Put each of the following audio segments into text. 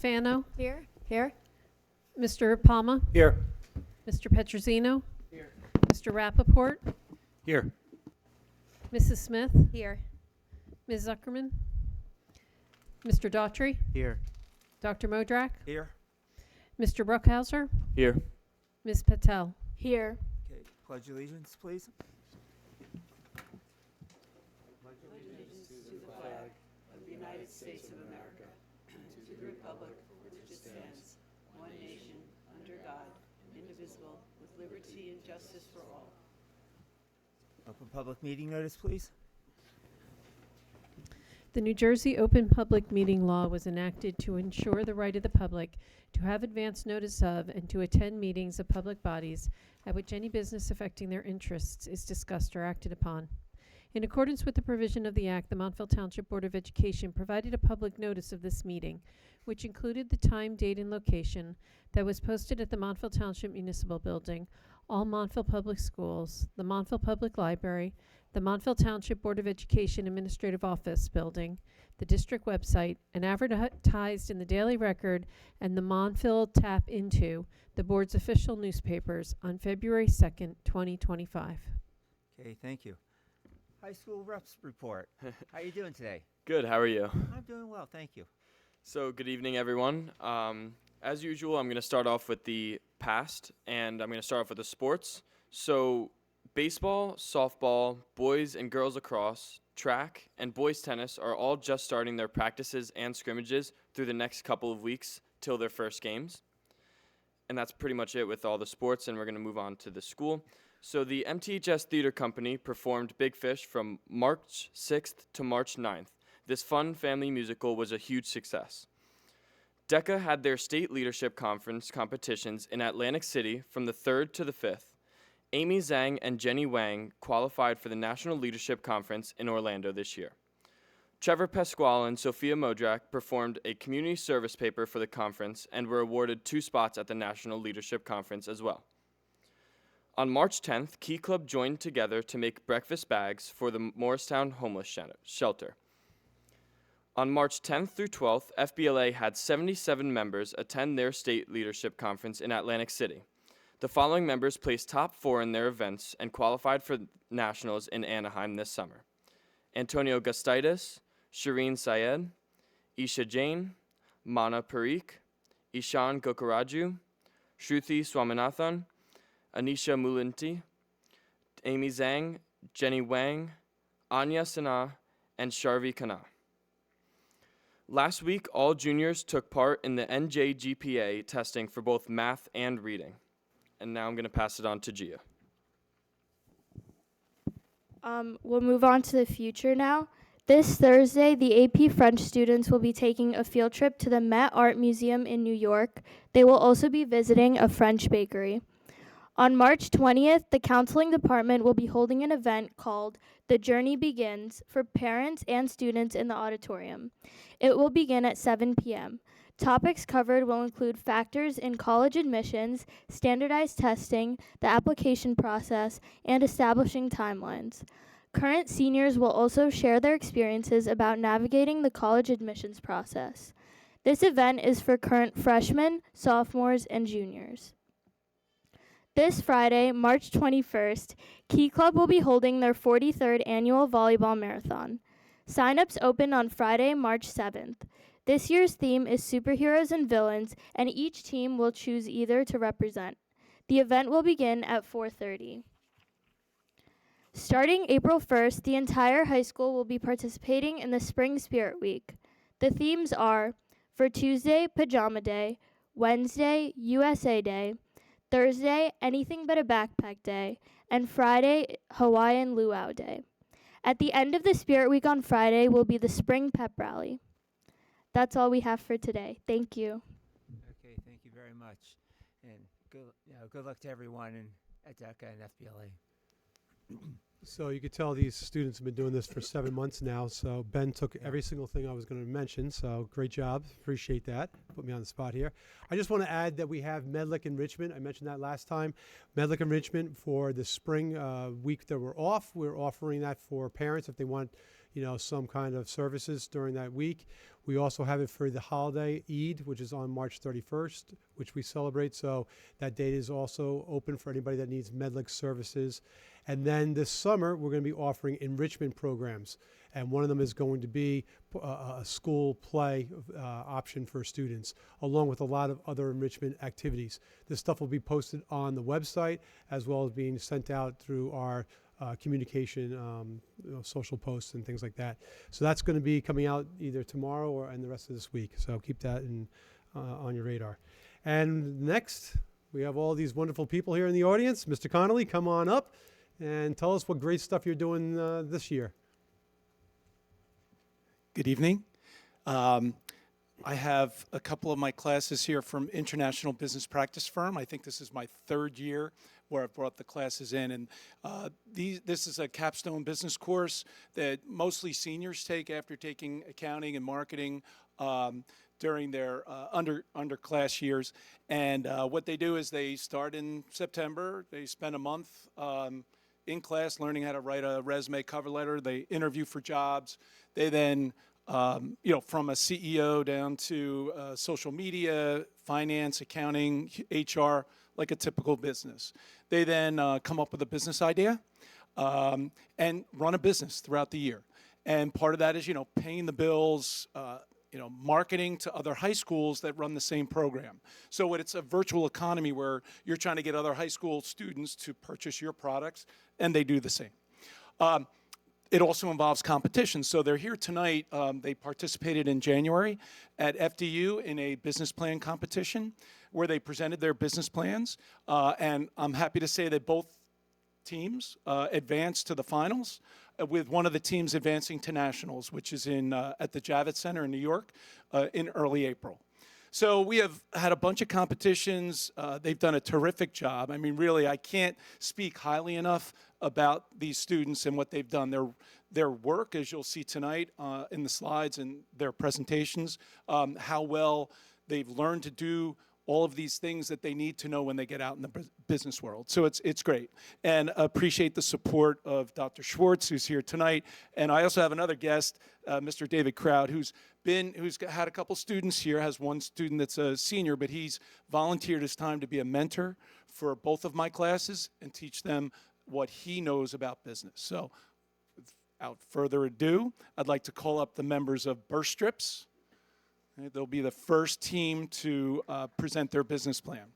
Fano, Here. Here. Mr. Palma, Here. Mr. Petrosino, Here. Mr. Rappaport, Here. Mrs. Smith, Here. Ms. Zuckerman, Mr. Daughtry, Here. Dr. Modrak, Here. Mr. Bruckhauser, Here. Ms. Patel. Here. Okay, pledge allegiance, please. Open public meeting notice, please. The New Jersey Open Public Meeting Law was enacted to ensure the right of the public to have advance notice of and to attend meetings of public bodies at which any business affecting their interests is discussed or acted upon. In accordance with the provision of the Act, the Montville Township Board of Education provided a public notice of this meeting, which included the time, date, and location that was posted at the Montville Township Municipal Building, all Montville Public Schools, the Montville Public Library, the Montville Township Board of Education Administrative Office Building, the district website, and advertised in the Daily Record and the Montville Tap Into, the board's official newspapers, on February 2nd, 2025. Okay, thank you. High school reps report. How are you doing today? Good, how are you? I'm doing well, thank you. So, good evening, everyone. As usual, I'm going to start off with the past, and I'm going to start off with the sports. So, baseball, softball, boys and girls lacrosse, track, and boys tennis are all just starting their practices and scrimmages through the next couple of weeks till their first games. And that's pretty much it with all the sports, and we're going to move on to the school. So the MTHS Theater Company performed Big Fish from March 6th to March 9th. This fun family musical was a huge success. DECA had their state leadership conference competitions in Atlantic City from the 3rd to the 5th. Amy Zhang and Jenny Wang qualified for the National Leadership Conference in Orlando this year. Trevor Pasquale and Sophia Modrak performed a community service paper for the conference and were awarded 2 spots at the National Leadership Conference as well. On March 10th, Key Club joined together to make breakfast bags for the Morristown Homeless Shelter. On March 10th through 12th, FBLA had 77 members attend their state leadership conference in Atlantic City. The following members placed top 4 in their events and qualified for nationals in Anaheim this summer: Antonio Gustaitis, Shireen Syed, Isha Jain, Mana Parikh, Ishan Gokaraju, Shruti Swaminathan, Anisha Mulinti, Amy Zhang, Jenny Wang, Anya Sinha, and Sharvi Khanna. Last week, all juniors took part in the NJGPA testing for both math and reading. And now I'm going to pass it on to Gia. We'll move on to the future now. This Thursday, the AP French students will be taking a field trip to the Met Art Museum in New York. They will also be visiting a French bakery. On March 20th, the counseling department will be holding an event called The Journey Begins for parents and students in the auditorium. It will begin at 7 p.m. Topics covered will include factors in college admissions, standardized testing, the application process, and establishing timelines. Current seniors will also share their experiences about navigating the college admissions process. This event is for current freshmen, sophomores, and juniors. This Friday, March 21st, Key Club will be holding their 43rd annual volleyball marathon. Sign-ups open on Friday, March 7th. This year's theme is superheroes and villains, and each team will choose either to represent. The event will begin at 4:30. Starting April 1st, the entire high school will be participating in the Spring Spirit Week. The themes are, for Tuesday, Pajama Day, Wednesday, USA Day, Thursday, Anything But a Backpack Day, and Friday, Hawaiian Luau Day. At the end of the Spirit Week on Friday will be the Spring Pep Rally. That's all we have for today. Thank you. Okay, thank you very much. And good luck to everyone at DECA and FBLA. So you could tell these students have been doing this for 7 months now. So Ben took every single thing I was going to mention. So great job. Appreciate that. Put me on the spot here. I just want to add that we have Medlick Enrichment. I mentioned that last time. Medlick Enrichment for the spring week that we're off. We're offering that for parents if they want, some kind of services during that week. We also have it for the holiday Eid, which is on March 31st, which we celebrate. So that date is also open for anybody that needs Medlick services. And then this summer, we're going to be offering enrichment programs. And one of them is going to be a school play option for students, along with a lot of other enrichment activities. This stuff will be posted on the website, as well as being sent out through our communication, social posts and things like that. So that's going to be coming out either tomorrow or and the rest of this week. So keep that on your radar. And next, we have all these wonderful people here in the audience. Mr. Connolly, come on up and tell us what great stuff you're doing this year. Good evening. I have a couple of my classes here from International Business Practice Firm. I think this is my third year where I've brought the classes in. And this is a capstone business course that mostly seniors take after taking accounting and marketing during their underclass years. And what they do is they start in September. They spend a month in class learning how to write a resume cover letter. They interview for jobs. They then from a CEO down to social media, finance, accounting, HR, like a typical business. They then come up with a business idea and run a business throughout the year. And part of that is, paying the bills, marketing to other high schools that run the same program. So it's a virtual economy where you're trying to get other high school students to purchase your products, and they do the same. It also involves competition. So they're here tonight. They participated in January at FDU in a business plan competition where they presented their business plans. And I'm happy to say that both teams advanced to the finals, with one of the teams advancing to nationals, which is at the Javits Center in New York in early April. So we have had a bunch of competitions. They've done a terrific job. I mean, really, I can't speak highly enough about these students and what they've done. Their work, as you'll see tonight in the slides and their presentations, how well they've learned to do all of these things that they need to know when they get out in the business world. So it's great. And appreciate the support of Dr. Schwartz, who's here tonight. And I also have another guest, Mr. David Crowd, who's had a couple students here, has one student that's a senior, but he's volunteered his time to be a mentor for both of my classes and teach them what he knows about business. So without further ado, I'd like to call up the members of Burst Strips. They'll be the first team to present their business plan.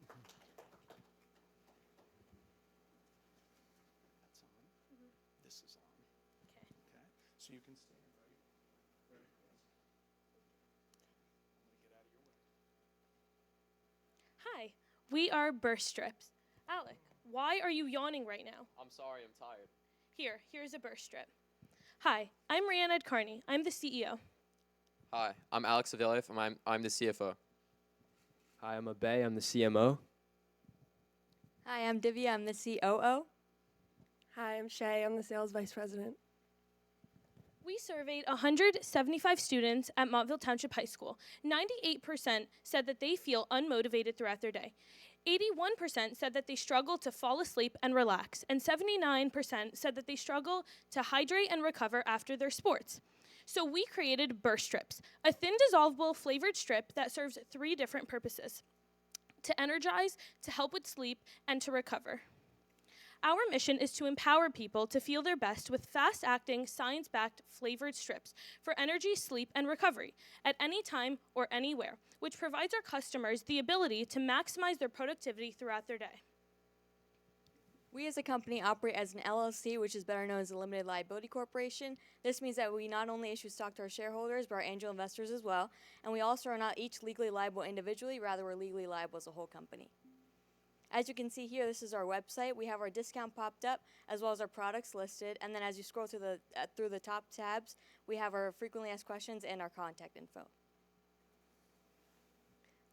This is on. Okay. So you can stand right across. I'm going to get out of your way. Hi, we are Burst Strips. Alec, why are you yawning right now? I'm sorry, I'm tired. Here's a burst strip. Hi, I'm Rhiannon Carney. I'm the CEO. Hi, I'm Alex Aviliath, and I'm the CFO. Hi, I'm Abay. I'm the CMO. Hi, I'm Divya. I'm the COO. Hi, I'm Shay. I'm the sales vice president. We surveyed 175 students at Montville Township High School. 98% said that they feel unmotivated throughout their day. 81% said that they struggle to fall asleep and relax, and 79% said that they struggle to hydrate and recover after their sports. So we created Burst Strips, a thin dissolvable flavored strip that serves 3 different purposes: to energize, to help with sleep, and to recover. Our mission is to empower people to feel their best with fast-acting, science-backed flavored strips for energy, sleep, and recovery at any time or anywhere, which provides our customers the ability to maximize their productivity throughout their day. We as a company operate as an LLC, which is better known as a limited liability corporation. This means that we not only issue stock to our shareholders, but our angel investors as well. And we also are not each legally liable individually, rather we're legally liable as a whole company. As you can see here, this is our website. We have our discount popped up, as well as our products listed. And then as you scroll through the top tabs, we have our frequently asked questions and our contact info.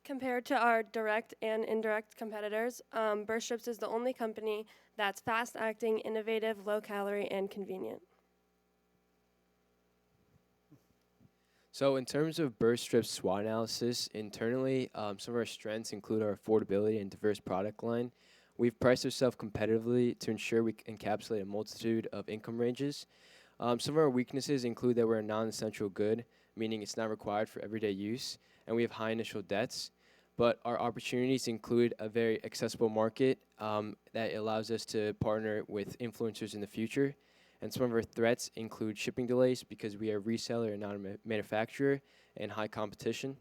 Compared to our direct and indirect competitors, Burst Strips is the only company that's fast-acting, innovative, low-calorie, and convenient. So in terms of Burst Strips SWOT analysis, internally, some of our strengths include our affordability and diverse product line. We've priced ourselves competitively to ensure we encapsulate a multitude of income ranges. Some of our weaknesses include that we're a non-essential good, meaning it's not required for everyday use, and we have high initial debts. But our opportunities include a very accessible market that allows us to partner with influencers in the future. And some of our threats include shipping delays because we are a reseller and not a manufacturer, and high competition.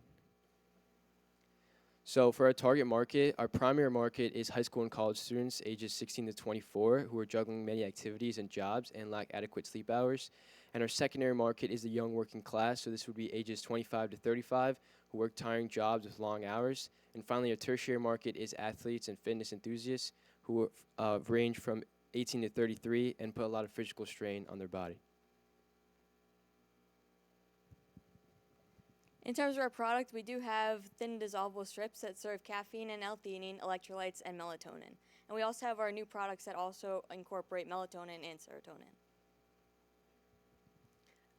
So for our target market, our primary market is high school and college students ages 16 to 24 who are juggling many activities and jobs and lack adequate sleep hours. And our secondary market is the young working class, so this would be ages 25 to 35 who work tiring jobs with long hours. And finally, our tertiary market is athletes and fitness enthusiasts who range from 18 to 33 and put a lot of physical strain on their body. In terms of our product, we do have thin dissolvable strips that serve caffeine and L-theanine, electrolytes, and melatonin. And we also have our new products that also incorporate melatonin and serotonin.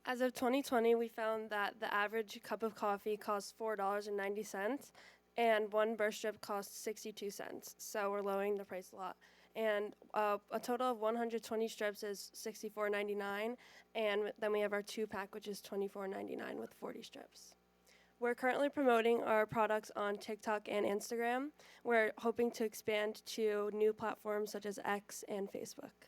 As of 2020, we found that the average cup of coffee costs $4.90, and one burst strip costs 62 cents. So we're lowering the price a lot. And a total of 120 strips is $64.99, and then we have our 2-pack, which is $24.99 with 40 strips. We're currently promoting our products on TikTok and Instagram. We're hoping to expand to new platforms such as X and Facebook.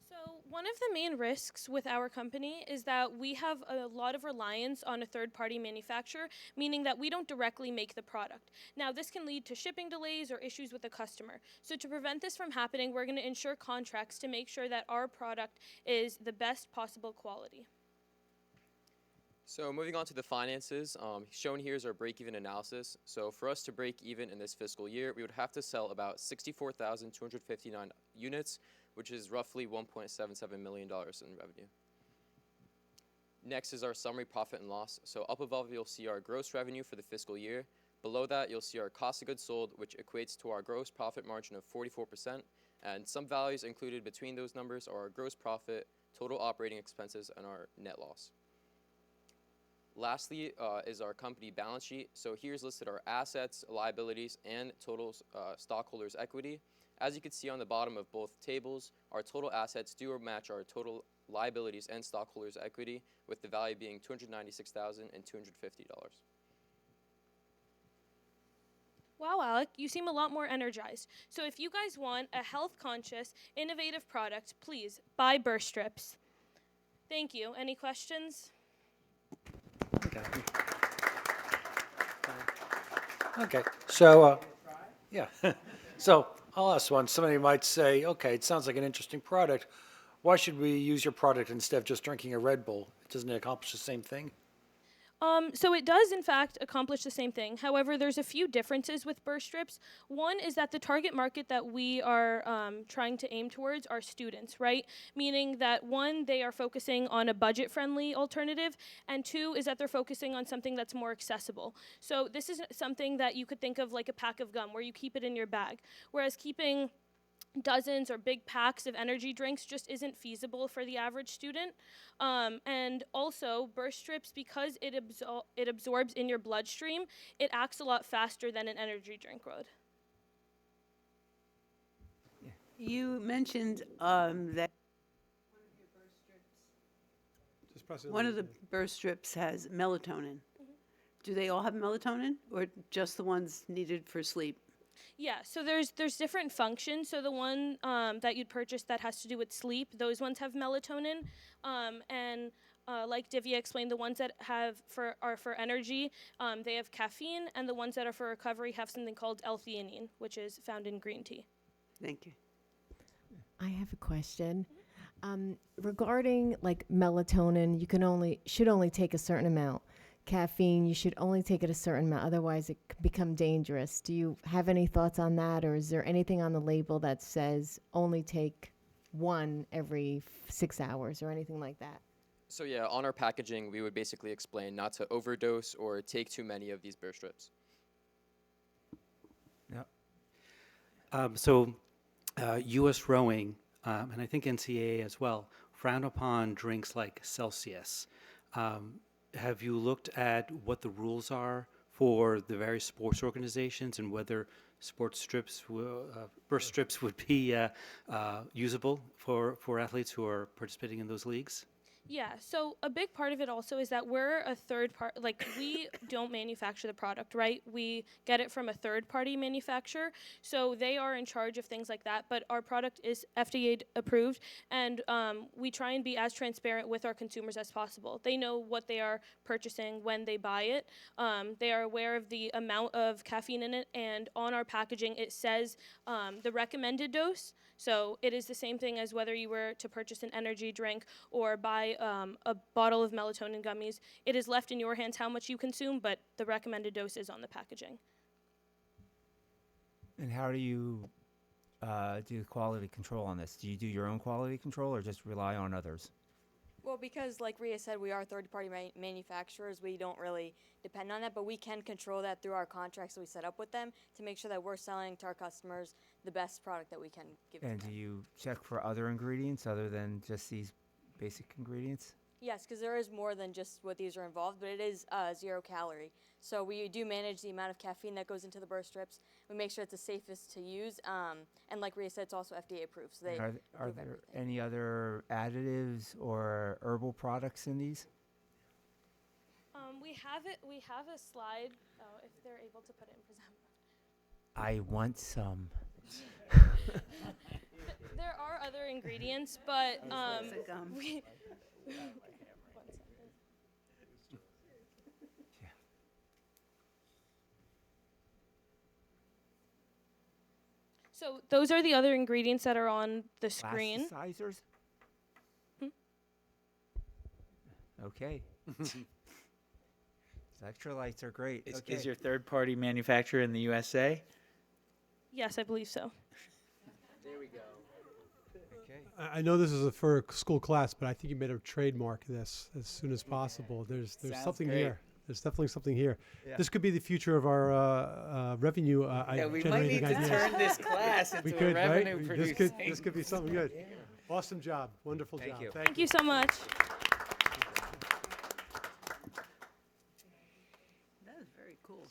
So one of the main risks with our company is that we have a lot of reliance on a third-party manufacturer, meaning that we don't directly make the product. Now, this can lead to shipping delays or issues with the customer. So to prevent this from happening, we're going to ensure contracts to make sure that our product is the best possible quality. So moving on to the finances, shown here is our break-even analysis. So for us to break even in this fiscal year, we would have to sell about 64,259 units, which is roughly $1.77 million in revenue. Next is our summary profit and loss. So up above, you'll see our gross revenue for the fiscal year. Below that, you'll see our cost of goods sold, which equates to our gross profit margin of 44%. And some values included between those numbers are our gross profit, total operating expenses, and our net loss. Lastly is our company balance sheet. So here's listed our assets, liabilities, and total stockholders' equity. As you can see on the bottom of both tables, our total assets do match our total liabilities and stockholders' equity, with the value being $296,250. Wow, Alec, you seem a lot more energized. So if you guys want a health-conscious, innovative product, please buy burst strips. Thank you. Any questions? Okay, so, yeah. So I'll ask one. Somebody might say, okay, it sounds like an interesting product. Why should we use your product instead of just drinking a Red Bull? Doesn't it accomplish the same thing? So it does, in fact, accomplish the same thing. However, there's a few differences with burst strips. One is that the target market that we are trying to aim towards are students, right? Meaning that, one, they are focusing on a budget-friendly alternative, and two is that they're focusing on something that's more accessible. So this is something that you could think of like a pack of gum, where you keep it in your bag, whereas keeping dozens or big packs of energy drinks just isn't feasible for the average student. And also, burst strips, because it absorbs in your bloodstream, it acts a lot faster than an energy drink would. You mentioned that one of the burst strips has melatonin. Do they all have melatonin, or just the ones needed for sleep? Yeah, so there's different functions. So the one that you'd purchase that has to do with sleep, those ones have melatonin. And like Divya explained, the ones that are for energy, they have caffeine, and the ones that are for recovery have something called L-theanine, which is found in green tea. Thank you. I have a question. Regarding like melatonin, you should only take a certain amount. Caffeine, you should only take it a certain amount, otherwise it could become dangerous. Do you have any thoughts on that, or is there anything on the label that says only take one every 6 hours or anything like that? So yeah, on our packaging, we would basically explain not to overdose or take too many of these burst strips. U.S. rowing, and I think NCAA as well, frown upon drinks like Celsius. Have you looked at what the rules are for the various sports organizations and whether sports strips, burst strips would be usable for athletes who are participating in those leagues? Yeah, so a big part of it also is that we're a third part, like we don't manufacture the product, right? We get it from a third party manufacturer, so they are in charge of things like that, but our product is FDA approved, and we try and be as transparent with our consumers as possible. They know what they are purchasing when they buy it. They are aware of the amount of caffeine in it, and on our packaging it says the recommended dose. So it is the same thing as whether you were to purchase an energy drink or buy a bottle of melatonin gummies. It is left in your hands how much you consume, but the recommended dose is on the packaging. And how do you do quality control on this? Do you do your own quality control or just rely on others? Well, because like Ria said, we are third-party manufacturers, we don't really depend on that, but we can control that through our contracts that we set up with them to make sure that we're selling to our customers the best product that we can give And them. do you check for other ingredients other than just these basic ingredients? Yes, because there is more than just what these are involved, but it is 0 calorie. So we do manage the amount of caffeine that goes into the burst strips. We make sure it's the safest to use, and like Ria said, it's also FDA approved. So they Are approve there everything. any other additives or herbal products in these? We have it. We have a slide. Oh, if they're able to put it in present. I want some. There are other ingredients, but It's a gum. we. So those are the other ingredients that are on the screen. Plasticizers? Hmm? Okay. Electrolytes are great. Okay. Is your third-party manufacturer in the USA? Yes, I believe so. There we go. Okay. I know this is for a school class, but I think you better trademark this as soon as possible. There's Sounds something great. here. There's definitely something here. Yeah. This could be the future of our revenue Yeah, we might generating need to ideas. turn this class We into could, a revenue right? producing. This could be something good. Awesome job. Wonderful Thank job. you. Thank you so much. That is very cool.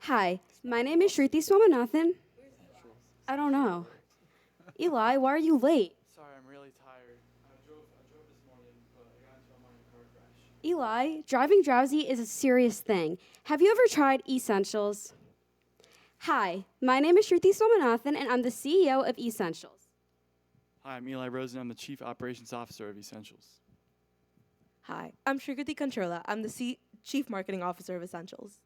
Hi, my name is Shruti Swaminathan. I don't know. Eli, why are you late? Sorry, I'm really tired. I drove this morning, but I got into a minor car crash. Eli, driving drowsy is a serious thing. Have you ever tried Essentials? Hi, my name is Shruti Swaminathan, and I'm the CEO of Essentials. Hi, I'm Eli Rosen. I'm the Chief Operations Officer of Essentials. Hi, I'm Shrikati Controla. I'm the Chief Marketing Officer of Essentials.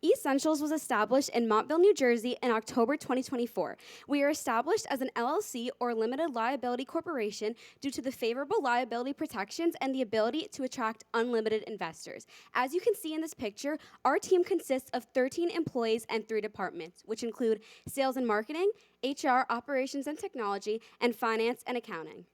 Essentials was established in Montville, New Jersey in October 2024. We are established as an LLC or limited liability corporation due to the favorable liability protections and the ability to attract unlimited investors. As you can see in this picture, our team consists of 13 employees and 3 departments, which include sales and marketing, HR, operations and technology, and finance and accounting.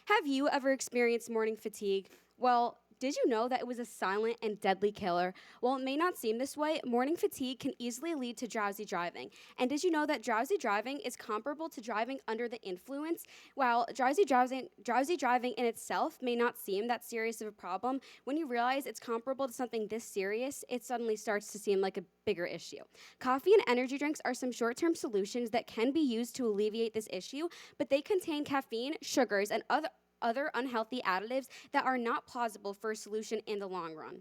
Have you ever experienced morning fatigue? Well, did you know that it was a silent and deadly killer? While it may not seem this way, morning fatigue can easily lead to drowsy driving. And did you know that drowsy driving is comparable to driving under the influence? While drowsy driving in itself may not seem that serious of a problem, when you realize it's comparable to something this serious, it suddenly starts to seem like a bigger issue. Coffee and energy drinks are some short-term solutions that can be used to alleviate this issue, but they contain caffeine, sugars, and other unhealthy additives that are not plausible for a solution in the long run.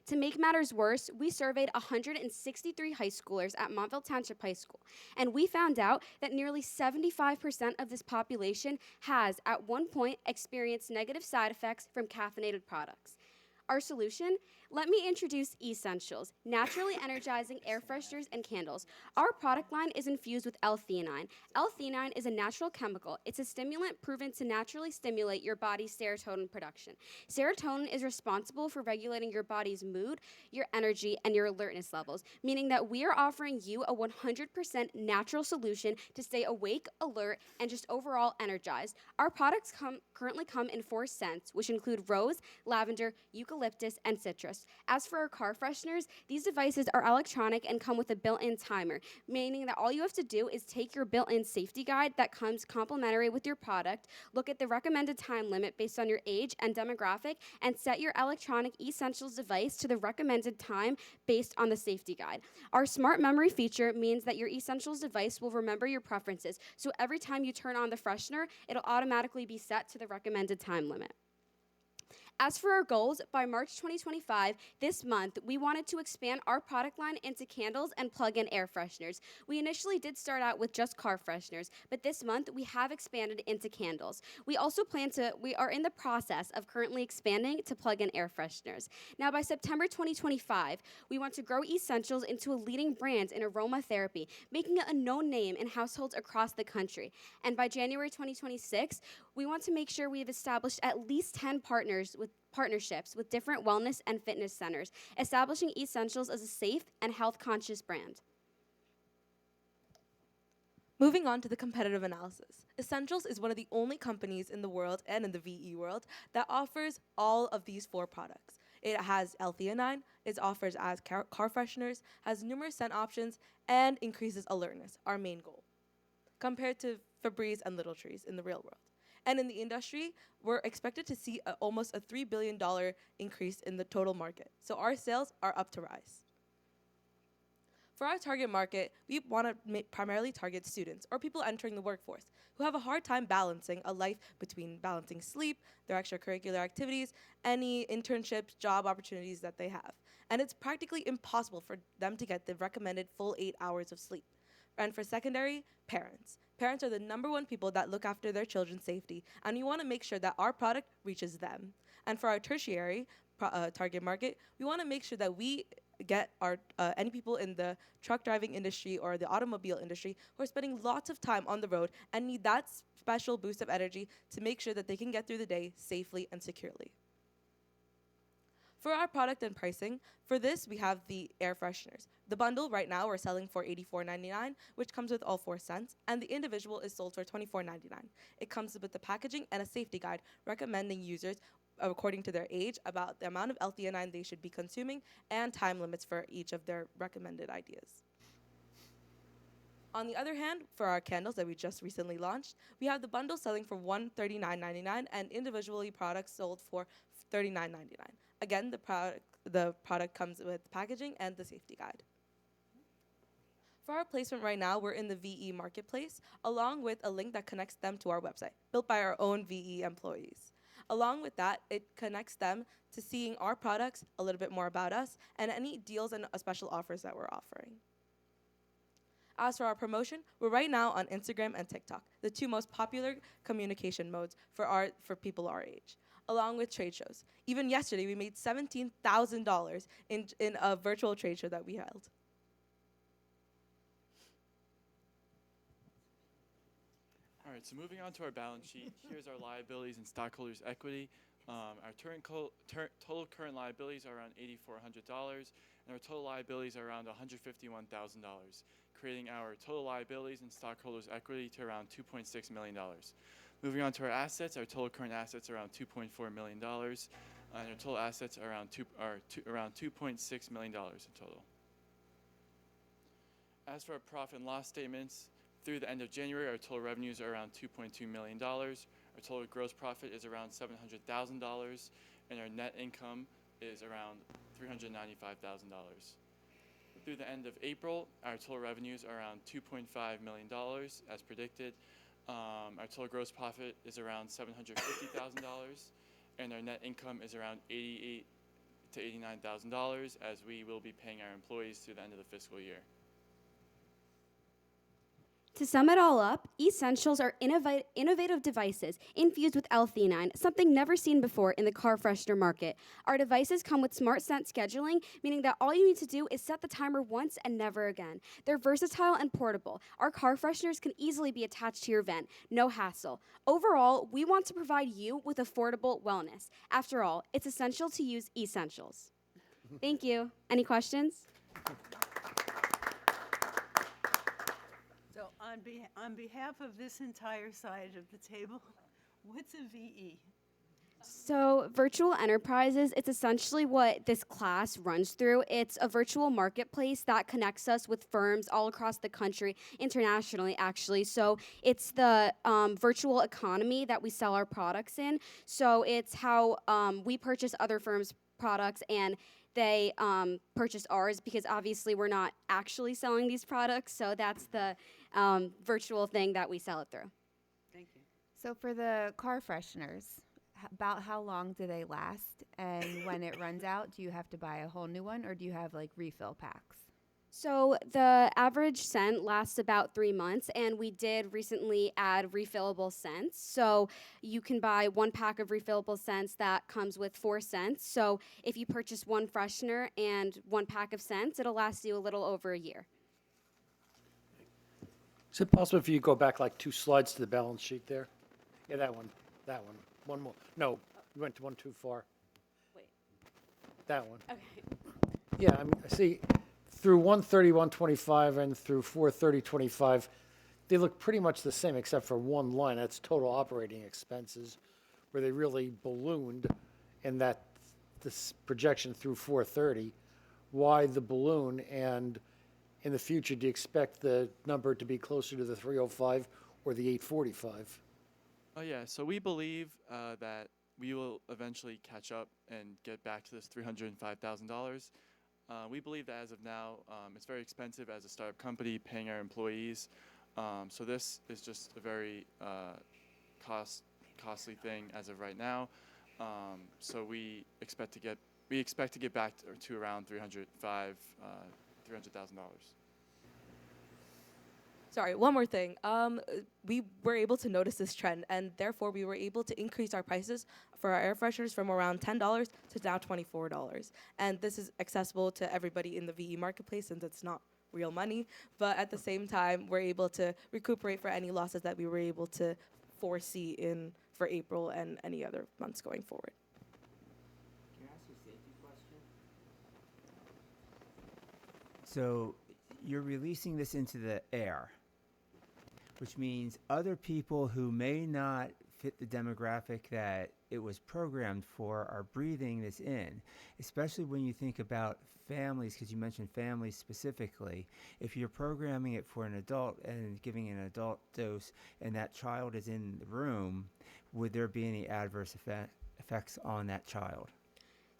To make matters worse, we surveyed 163 high schoolers at Montville Township High School, and we found out that nearly 75% of this population has, at one point, experienced negative side effects from caffeinated products. Our solution? Let me introduce Essentials, naturally energizing air fresheners and candles. Our product line is infused with L-theanine. L-theanine is a natural chemical. It's a stimulant proven to naturally stimulate your body's serotonin production. Serotonin is responsible for regulating your body's mood, your energy, and your alertness levels, meaning that we are offering you a 100% natural solution to stay awake, alert, and just overall energized. Our products currently come in 4 scents, which include rose, lavender, eucalyptus, eucalyptus, and citrus. As for our car fresheners, these devices are electronic and come with a built-in timer, meaning that all you have to do is take your built-in safety guide that comes complimentary with your product, look at the recommended time limit based on your age and demographic, and set your electronic essentials device to the recommended time based on the safety guide. Our smart memory feature means that your essentials device will remember your preferences, so every time you turn on the freshener, it'll automatically be set to the recommended time limit. As for our goals, by March 2025, this month, we wanted to expand our product line into candles and plug-in air fresheners. We initially did start out with just car fresheners, but this month we have expanded into candles. We are in the process of currently expanding to plug-in air fresheners. Now by September 2025, we want to grow Essentials into a leading brand in aromatherapy, making it a known name in households across the country. And by January 2026, we want to make sure we have established at least 10 partnerships with different wellness and fitness centers, establishing Essentials as a safe and health-conscious brand. Moving on to the competitive analysis. Essentials is one of the only companies in the world and in the VE world that offers all of these 4 products. It has L-theanine, it offers as car fresheners, has numerous scent options, and increases alertness, our main goal, compared to Febreze and Little Trees in the real world. And in the industry, we're expected to see almost a $3 billion increase in the total market. So our sales are up to rise. For our target market, we want to primarily target students or people entering the workforce who have a hard time balancing a life between balancing sleep, their extracurricular activities, any internships, job opportunities that they have. And it's practically impossible for them to get the recommended full 8 hours of sleep. And for secondary, parents. Parents are the #1 people that look after their children's safety, and we want to make sure that our product reaches them. And for our tertiary target market, we want to make sure that we get our any people in the truck driving industry or the automobile industry who are spending lots of time on the road and need that special boost of energy to make sure that they can get through the day safely and securely. For our product and pricing, for this we have the air fresheners. The bundle right now we're selling for $84.99, which comes with all 4 scents, and the individual is sold for $24.99. It comes with the packaging and a safety guide recommending users, according to their age, about the amount of L-theanine they should be consuming and time limits for each of their recommended ideas. On the other hand, for our candles that we just recently launched, we have the bundle selling for $139.99 and individually products sold for $39.99. Again, the product comes with packaging and the safety guide. For our placement right now, we're in the VE marketplace, along with a link that connects them to our website, built by our own VE employees. Along with that, it connects them to seeing our products, a little bit more about us, and any deals and special offers that we're offering. As for our promotion, we're right now on Instagram and TikTok, the 2 most popular communication modes for people our age, along with trade shows. Even yesterday, we made $17,000 in a virtual trade show that we held. All right, so moving on to our balance sheet, here's our liabilities and stockholders' equity. Our total current liabilities are around $8,400, and our total liabilities are around $151,000, creating our total liabilities and stockholders' equity to around $2.6 million. Moving on to our assets, our total current assets are around $2.4 million, and our total assets are around $2.6 million in total. As for our profit and loss statements, through the end of January, our total revenues are around $2.2 million. Our total gross profit is around $700,000, and our net income is around $395,000. Through the end of April, our total revenues are around $2.5 million, as predicted. Our total gross profit is around $750,000, and our net income is around $88,000 to $89,000, as we will be paying our employees through the end of the fiscal year. To sum it all up, Essentials are innovative devices infused with L-theanine, something never seen before in the car freshener market. Our devices come with smart scent scheduling, meaning that all you need to do is set the timer once and never again. They're versatile and portable. Our car fresheners can easily be attached to your vent, no hassle. Overall, we want to provide you with affordable wellness. After all, it's essential to use Essentials. Thank you. Any questions? So on behalf of this entire side of the table, what's a VE? So, virtual enterprises, it's essentially what this class runs through. It's a virtual marketplace that connects us with firms all across the country, internationally, actually. So, it's the virtual economy that we sell our products in. So, it's how we purchase other firms' products and they purchase ours because obviously we're not actually selling these products. So, that's the virtual thing that we sell it through. Thank you. So for the car fresheners, about how long do they last? And when it runs out, do you have to buy a whole new one or do you have like refill packs? So the average scent lasts about 3 months, and we did recently add refillable scents. So you can buy 1 pack of refillable scents that comes with 4 scents. So if you purchase 1 freshener and 1 pack of scents, it'll last you a little over a year. Is it possible if you go back like 2 slides to the balance sheet there? Yeah, that one. One more. No, you went to one too far. Wait. That one. Okay. Yeah, I mean, see, through 13125 and through 43025, they look pretty much the same except for one line. That's total operating expenses, where they really ballooned in that this projection through 430. Why the balloon? And in the future, do you expect the number to be closer to the 305 or the 845? Oh yeah, so we believe that we will eventually catch up and get back to this $305,000. We believe that as of now, it's very expensive as a startup company paying our employees. So this is just a very costly thing as of right now. So we expect to get back to around $300,000. Sorry, one more thing. We were able to notice this trend, and therefore we were able to increase our prices for our air fresheners from around $10 to now $24. And this is accessible to everybody in the VE marketplace since it's not real money. But at the same time, we're able to recuperate for any losses that we were able to foresee for April and any other months going forward. Can I ask you a safety question? So you're releasing this into the air, which means other people who may not fit the demographic that it was programmed for are breathing this in, especially when you think about families, because you mentioned families specifically. If you're programming it for an adult and giving an adult dose and that child is in the room, would there be any adverse effects on that child?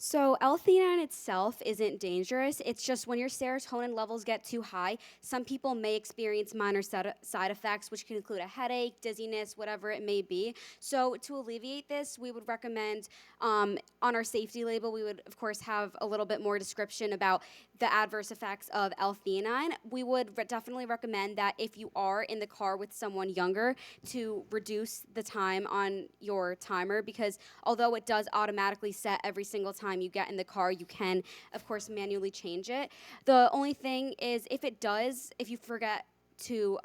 So L-theanine itself isn't dangerous. It's just when your serotonin levels get too high, some people may experience minor side effects, which can include a headache, dizziness, whatever it may be. So to alleviate this, we would recommend on our safety label, we would, of course, have a little bit more description about the adverse effects of L-theanine. We would definitely recommend that if you are in the car with someone younger to reduce the time on your timer, because although it does automatically set every single time you get in the car, you can, of course, manually change it. The only thing is if you forget to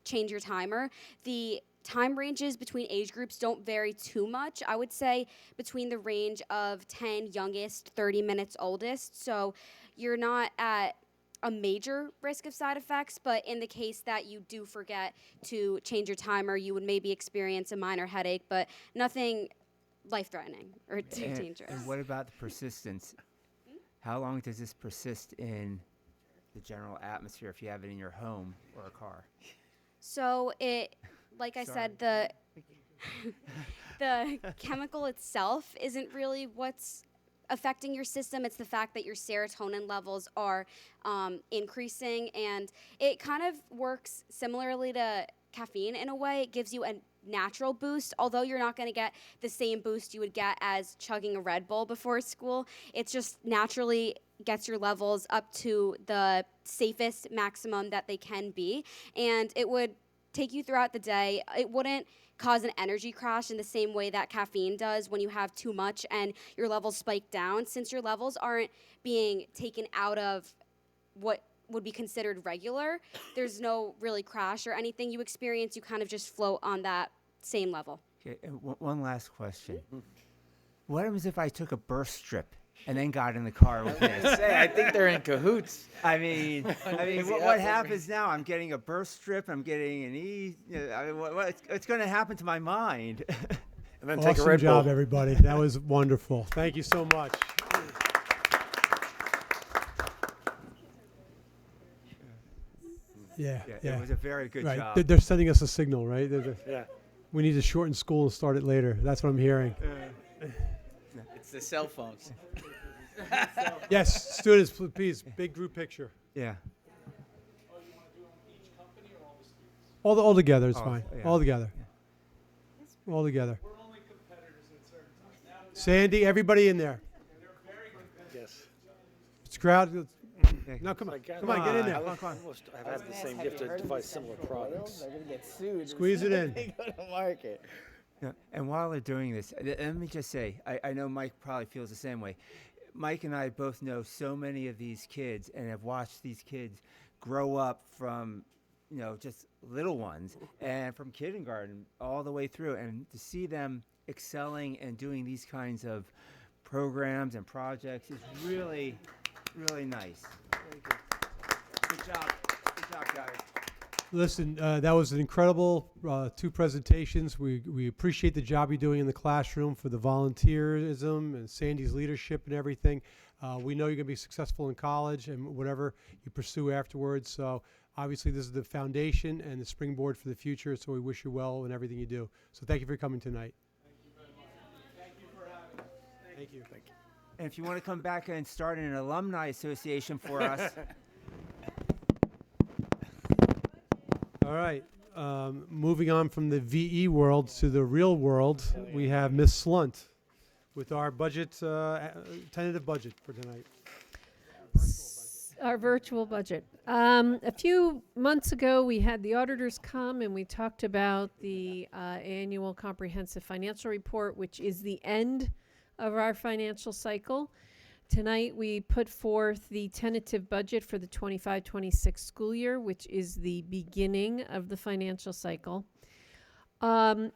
change your timer, the time ranges between age groups don't vary too much. I would say between the range of 10 youngest, 30 minutes oldest. So you're not at a major risk of side effects, but in the case that you do forget to change your timer, you would maybe experience a minor headache, but nothing life-threatening or too dangerous. And what about the persistence? How long does this persist in the general atmosphere if you have it in your home or a car? So like I said, the chemical itself isn't really what's affecting your system. It's the fact that your serotonin levels are increasing, and it kind of works similarly to caffeine in a way. It gives you a natural boost, although you're not going to get the same boost you would get as chugging a Red Bull before school. It just naturally gets your levels up to the safest maximum that they can be, and it would take you throughout the day. It wouldn't cause an energy crash in the same way that caffeine does when you have too much and your levels spike down. Since your levels aren't being taken out of what would be considered regular, there's no really crash or anything you experience. You kind of just float on that same level. Okay, and one last question. What happens if I took a burst strip and then got in the car with this? I think they're in cahoots. I mean, what happens now? I'm getting a burst strip. I'm getting an what's going to happen to my mind? And then take a Awesome Red job, Bull. everybody. That was wonderful. Thank you so much. Yeah, It was a very good right. job. They're sending us a signal, right? Yeah. We need to shorten school and start it later. That's what I'm hearing. It's the cell phones. Yes, students, please, big group picture. Yeah. All together is Oh, fine. yeah. All together. All together. Sandy, everybody in there. Yes. It's crowd. No, come on. Come on, get in there. I've had the same gift to devise similar products. They're gonna get sued. Squeeze it in. They go to market. Yeah, and while they're doing this, let me just say, I know Mike probably feels the same way. Mike and I both know so many of these kids and have watched these kids grow up from, just little ones and from kindergarten all the way through. And to see them excelling and doing these kinds of programs and projects is really, really nice. Good job. Good job, guys. Listen, that was an incredible 2 presentations. We appreciate the job you're doing in the classroom for the volunteerism and Sandy's leadership and everything. We know you're going to be successful in college and whatever you pursue afterwards. So obviously this is the foundation and the springboard for the future. So we wish you well in everything you do. So thank you for coming tonight. Thank you for having us. Thank you. And if you want to come back and start an alumni association for us, All right. Moving on from the VE world to the real world, we have Ms. Slunt with our budget, tentative budget for tonight. Our virtual budget. A few months ago, we had the auditors come and we talked about the annual comprehensive financial report, which is the end of our financial cycle. Tonight, we put forth the tentative budget for the 25-26 school year, which is the beginning of the financial cycle. Some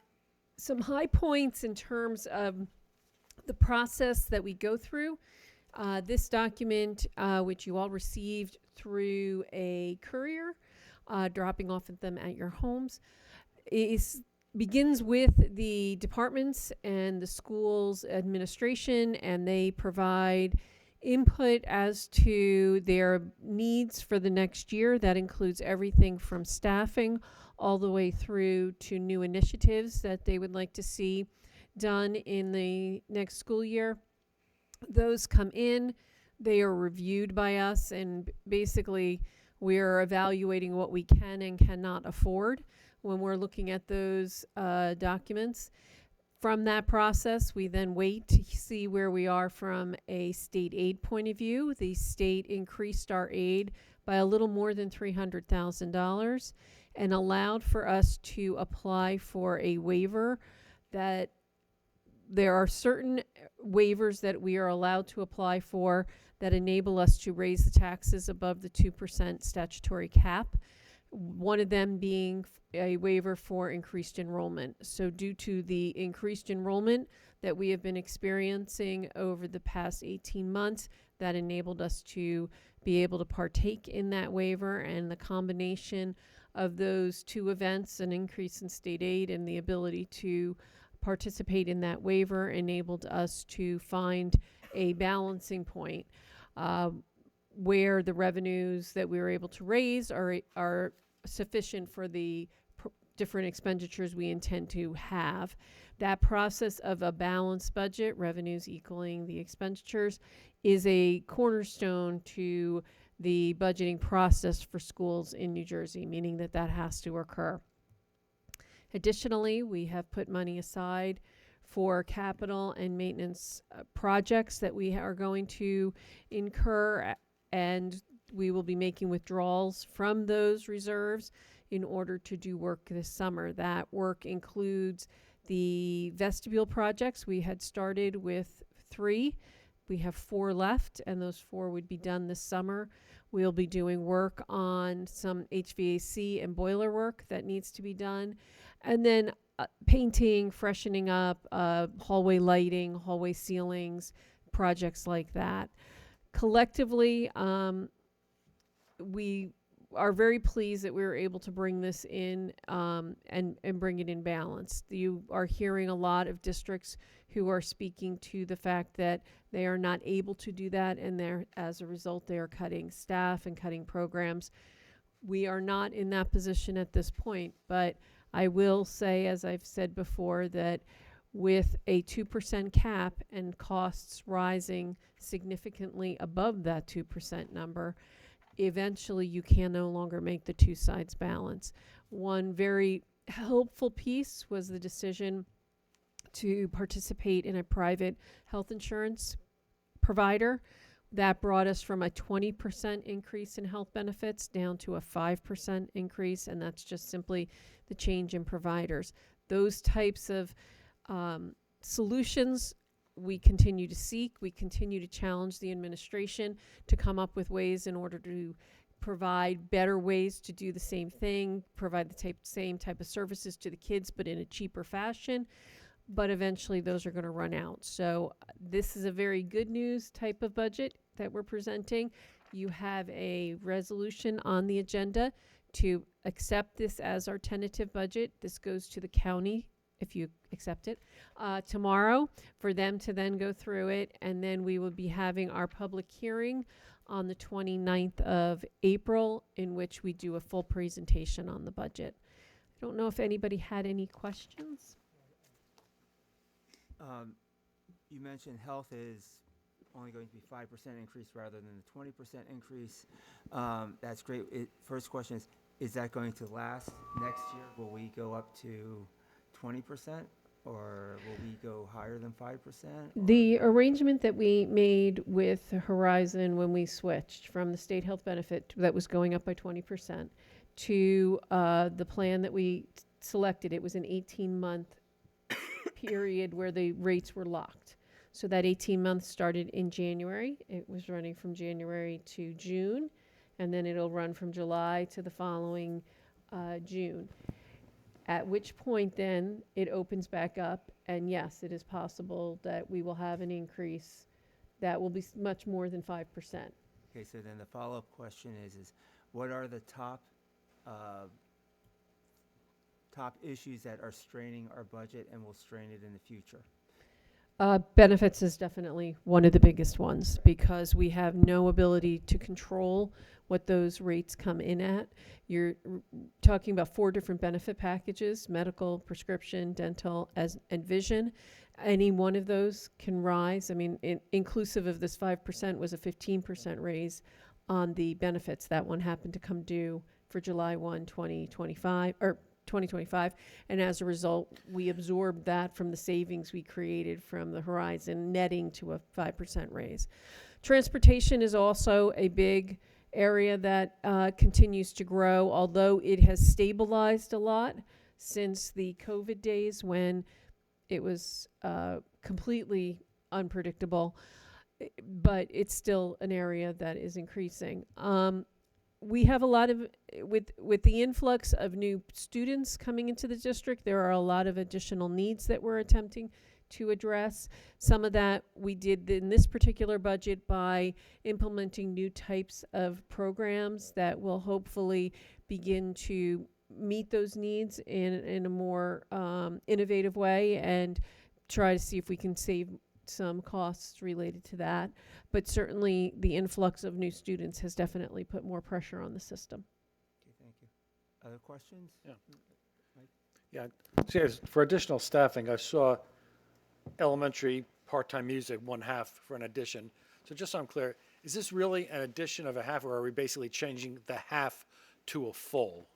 high points in terms of the process that we go through. This document, which you all received through a courier, dropping off at them at your homes, begins with the departments and the school's administration, and they provide input as to their needs for the next year. That includes everything from staffing all the way through to new initiatives that they would like to see done in the next school year. Those come in, they are reviewed by us, and basically we're evaluating what we can and cannot afford when we're looking at those documents. From that process, we then wait to see where we are from a state aid point of view. The state increased our aid by a little more than $300,000 and allowed for us to apply for a waiver. That there are certain waivers that we are allowed to apply for that enable us to raise the taxes above the 2% statutory cap. One of them being a waiver for increased enrollment. So due to the increased enrollment that we have been experiencing over the past 18 months, that enabled us to be able to partake in that waiver, and the combination of those two events, an increase in state aid and the ability to participate in that waiver, enabled us to find a balancing point where the revenues that we were able to raise are sufficient for the different expenditures we intend to have. That process of a balanced budget, revenues equaling the expenditures, is a cornerstone to the budgeting process for schools in New Jersey, meaning that that has to occur. Additionally, we have put money aside for capital and maintenance projects that we are going to incur, and we will be making withdrawals from those reserves in order to do work this summer. That work includes the vestibule projects. We had started with 3. We have 4 left, and those 4 would be done this summer. We'll be doing work on some HVAC and boiler work that needs to be done. And then painting, freshening up, hallway lighting, hallway ceilings, projects like that. Collectively, we are very pleased that we were able to bring this in and bring it in balance. You are hearing a lot of districts who are speaking to the fact that they are not able to do that, and as a result, they are cutting staff and cutting programs. We are not in that position at this point, but I will say, as I've said before, that with a 2% cap and costs rising significantly above that 2% number, eventually you can no longer make the two sides balance. One very helpful piece was the decision to participate in a private health insurance provider. That brought us from a 20% increase in health benefits down to a 5% increase, and that's just simply the change in providers. Those types of solutions we continue to seek. We continue to challenge the administration to come up with ways in order to provide better ways to do the same thing, provide the same type of services to the kids, but in a cheaper fashion. But eventually those are going to run out. So this is a very good news type of budget that we're presenting. You have a resolution on the agenda to accept this as our tentative budget. This goes to the county, if you accept it, tomorrow for them to then go through it. And then we will be having our public hearing on the 29th of April, in which we do a full presentation on the budget. I don't know if anybody had any questions. You mentioned health is only going to be 5% increase rather than the 20% increase. That's great. First question is that going to last next year? Will we go up to 20%, or will we go higher than 5%? The arrangement that we made with Horizon when we switched from the state health benefit that was going up by 20% to the plan that we selected, it was an 18-month period where the rates were locked. So that 18 months started in January. It was running from January to June, and then it'll run from July to the following June. At which point then it opens back up, and yes, it is possible that we will have an increase that will be much more than 5%. Okay, so then the follow-up question is what are the top issues that are straining our budget and will strain it in the future? Benefits is definitely one of the biggest ones, because we have no ability to control what those rates come in at. You're talking about 4 different benefit packages: medical, prescription, dental, and vision. Any one of those can rise. I mean, inclusive of this 5% was a 15% raise on the benefits. That one happened to come due for July 1, 2025, or 2025, and as a result, we absorbed that from the savings we created from the Horizon, netting to a 5% raise. Transportation is also a big area that continues to grow, although it has stabilized a lot since the COVID days when it was completely unpredictable, but it's still an area that is increasing. We have a lot of, with the influx of new students coming into the district, there are a lot of additional needs that we're attempting to address. Some of that we did in this particular budget by implementing new types of programs that will hopefully begin to meet those needs in a more innovative way, and try to see if we can save some costs related to that. But certainly the influx of new students has definitely put more pressure on the system. Okay, thank you. Other questions? Yeah. Yeah. See, for additional staffing, I saw elementary part-time music 1/2 for an addition. So just so I'm clear, is this really an addition of a half, or are we basically changing the half to a full,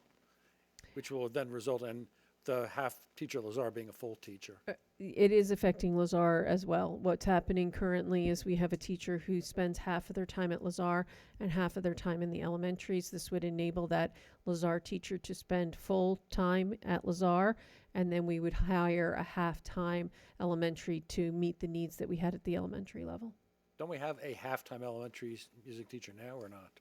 which will then result in the half teacher Lazar being a full teacher? It is affecting Lazar as well. What's happening currently is we have a teacher who spends half of their time at Lazar and half of their time in the elementaries. This would enable that Lazar teacher to spend full time at Lazar, and then we would hire a half-time elementary to meet the needs that we had at the elementary level. Don't we have a half-time elementary music teacher now or not?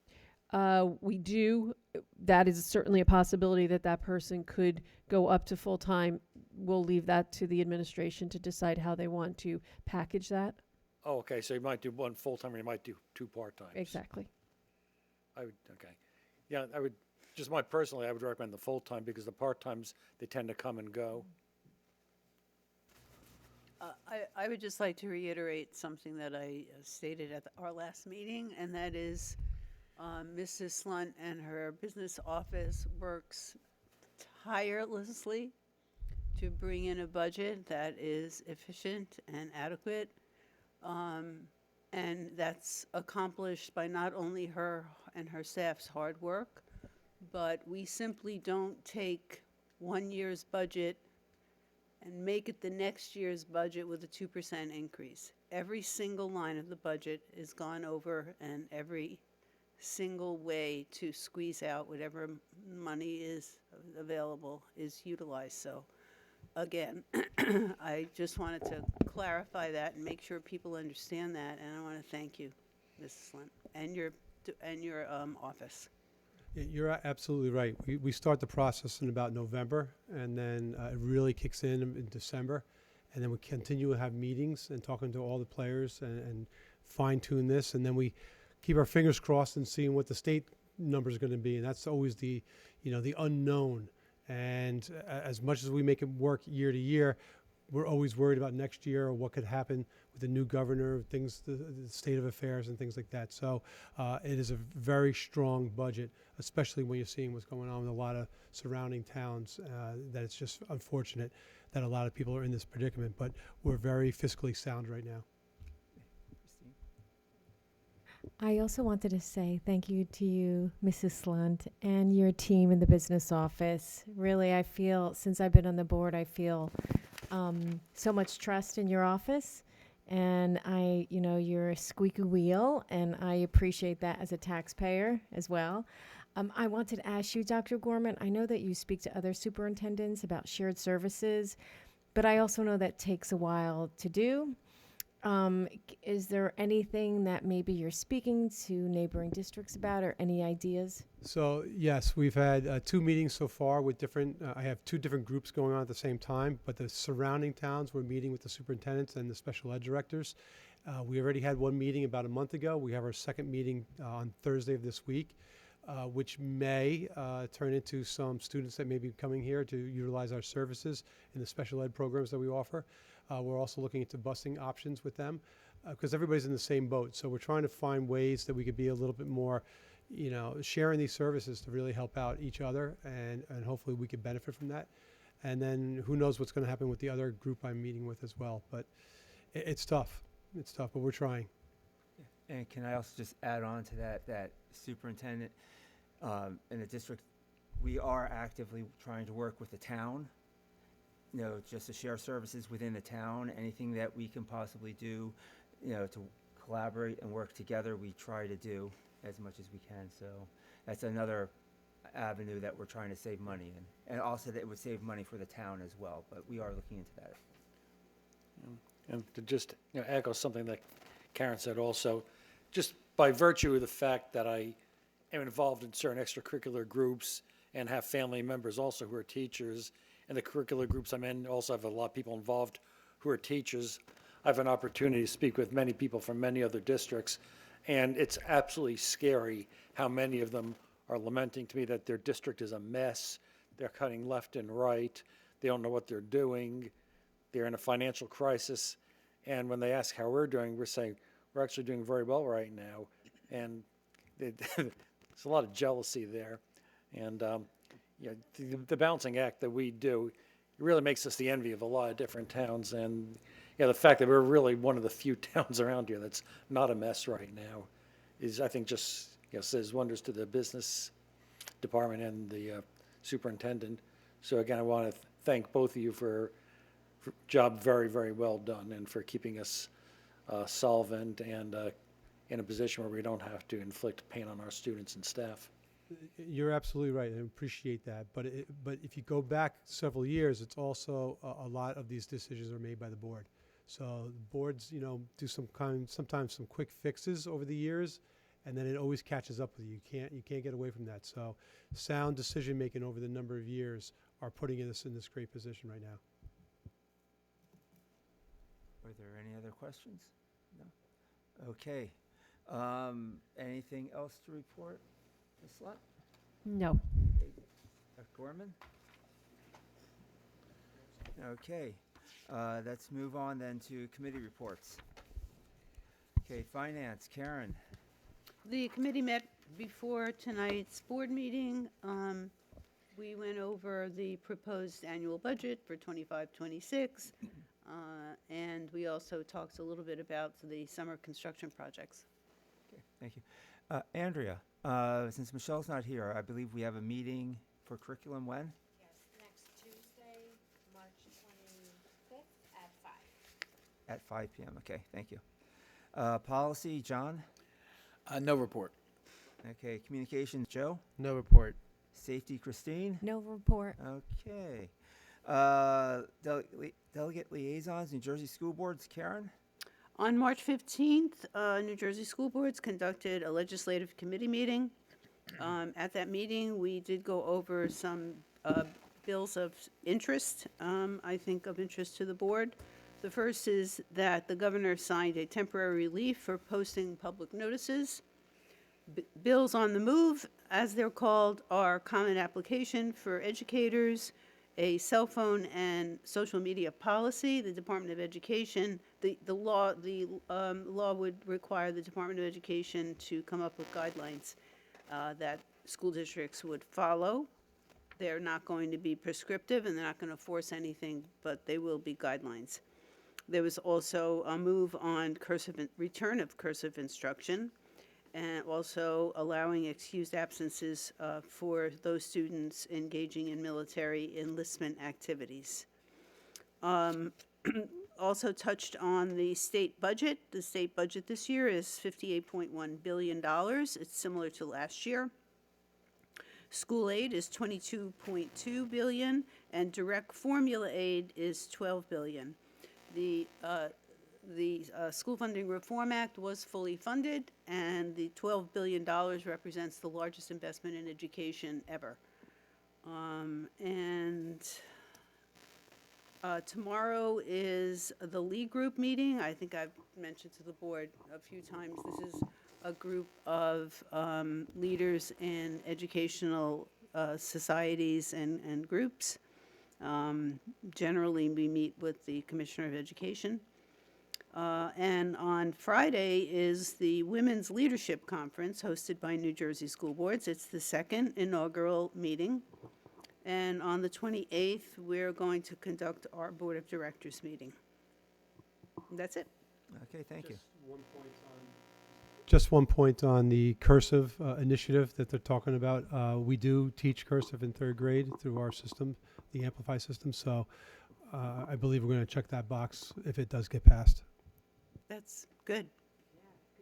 We do. That is certainly a possibility that that person could go up to full-time. We'll leave that to the administration to decide how they want to package that. Oh, okay, so you might do one full-time or you might do 2 part-times. Exactly. Okay. Yeah, I would, just personally, I would recommend the full-time because the part-times, they tend to come and go. I would just like to reiterate something that I stated at our last meeting, and that is Mrs. Slunt and her business office works tirelessly to bring in a budget that is efficient and adequate. And that's accomplished by not only her and her staff's hard work, but we simply don't take 1 year's budget and make it the next year's budget with a 2% increase. Every single line of the budget is gone over, and every single way to squeeze out whatever money is available is utilized. So again, I just wanted to clarify that and make sure people understand that, and I want to thank you, Mrs. Lynn, and your office. You're absolutely right. We start the process in about November, and then it really kicks in December, and then we continue to have meetings and talking to all the players and fine tune this, and then we keep our fingers crossed and seeing what the state number is going to be, and that's always the unknown. And as much as we make it work year to year, we're always worried about next year or what could happen with the new governor, things, the state of affairs and things like that. So it is a very strong budget, especially when you're seeing what's going on with a lot of surrounding towns, that it's just unfortunate that a lot of people are in this predicament, but we're very fiscally sound right now. I also wanted to say thank you to you, Mrs. Slunt, and your team in the business office. Really, I feel, since I've been on the board, I feel so much trust in your office. And you're a squeaky wheel, and I appreciate that as a taxpayer as well. I wanted to ask you, Dr. Gorman, I know that you speak to other superintendents about shared services, but I also know that takes a while to do. Is there anything that maybe you're speaking to neighboring districts about, or any ideas? So yes, we've had 2 meetings so far with different, I have 2 different groups going on at the same time, but the surrounding towns, we're meeting with the superintendents and the special ed directors. We already had 1 meeting about a month ago. We have our second meeting on Thursday of this week, which may turn into some students that may be coming here to utilize our services in the special ed programs that we offer. We're also looking into busing options with them because everybody's in the same boat. So we're trying to find ways that we could be a little bit more, sharing these services to really help out each other, and hopefully we could benefit from that. And then who knows what's going to happen with the other group I'm meeting with as well. But it's tough. It's tough, but we're trying. And can I also just add on to that superintendent in the district, we are actively trying to work with the town, just to share services within the town, anything that we can possibly do, to collaborate and work together, we try to do as much as we can. So that's another avenue that we're trying to save money in, and also that it would save money for the town as well, but we are looking into that. And to just echo something that Karen said also, just by virtue of the fact that I am involved in certain extracurricular groups and have family members also who are teachers, and the curricular groups I'm in also have a lot of people involved who are teachers. I have an opportunity to speak with many people from many other districts, and it's absolutely scary how many of them are lamenting to me that their district is a mess. They're cutting left and right. They don't know what they're doing. They're in a financial crisis. And when they ask how we're doing, we're saying we're actually doing very well right now. And there's a lot of jealousy there. And the balancing act that we do, it really makes us the envy of a lot of different towns. And the fact that we're really one of the few towns around here that's not a mess right now is, I think, just says wonders to the business department and the superintendent. So again, I want to thank both of you for job very, very well done, and for keeping us solvent and in a position where we don't have to inflict pain on our students and staff. You're absolutely right, and I appreciate that. But if you go back several years, it's also a lot of these decisions are made by the board. So boards, do sometimes some quick fixes over the years, and then it always catches up with you. You can't get away from that. So sound decision making over the number of years are putting us in this great position right now. Are there any other questions? No? Okay. Anything else to report, Ms. Slunt? No. Dr. Gorman? Okay, let's move on then to committee reports. Okay, Finance, Karen. The committee met before tonight's board meeting. We went over the proposed annual budget for 25-26, and we also talked a little bit about the summer construction projects. Okay, thank you. Andrea, since Michelle's not here, I believe we have a meeting for curriculum when? Yes, next Tuesday, March 25th at 5. At 5 p.m., okay, thank you. Policy, John? No report. Okay, communications, Joe? No report. Safety, Christine? No report. Okay. Delegate liaisons, New Jersey School Boards, Karen? On March 15th, New Jersey School Boards conducted a legislative committee meeting. At that meeting, we did go over some bills of interest, I think of interest to the board. The first is that the governor signed a temporary relief for posting public notices. Bills on the move, as they're called, are common application for educators, a cell phone and social media policy. The Department of Education, the law would require the Department of Education to come up with guidelines that school districts would follow. They're not going to be prescriptive and they're not going to force anything, but they will be guidelines. There was also a move on return of cursive instruction, and also allowing excused absences for those students engaging in military enlistment activities. Also touched on the state budget. The state budget this year is $58.1 billion. It's similar to last year. School aid is $22.2 billion, and direct formula aid is $12 billion. The School Funding Reform Act was fully funded, and the $12 billion represents the largest investment in education ever. Tomorrow is the lead group meeting. I think I've mentioned to the board a few times, this is a group of leaders in educational societies and groups. Generally, we meet with the Commissioner of Education. And on Friday is the Women's Leadership Conference hosted by New Jersey School Boards. It's the second inaugural meeting. And on the 28th, we're going to conduct our Board of Directors meeting. That's it. Okay, thank you. Just one point on the cursive initiative that they're talking about. We do teach cursive in 3rd grade through our system, the Amplify system. So I believe we're going to check that box if it does get passed. That's good.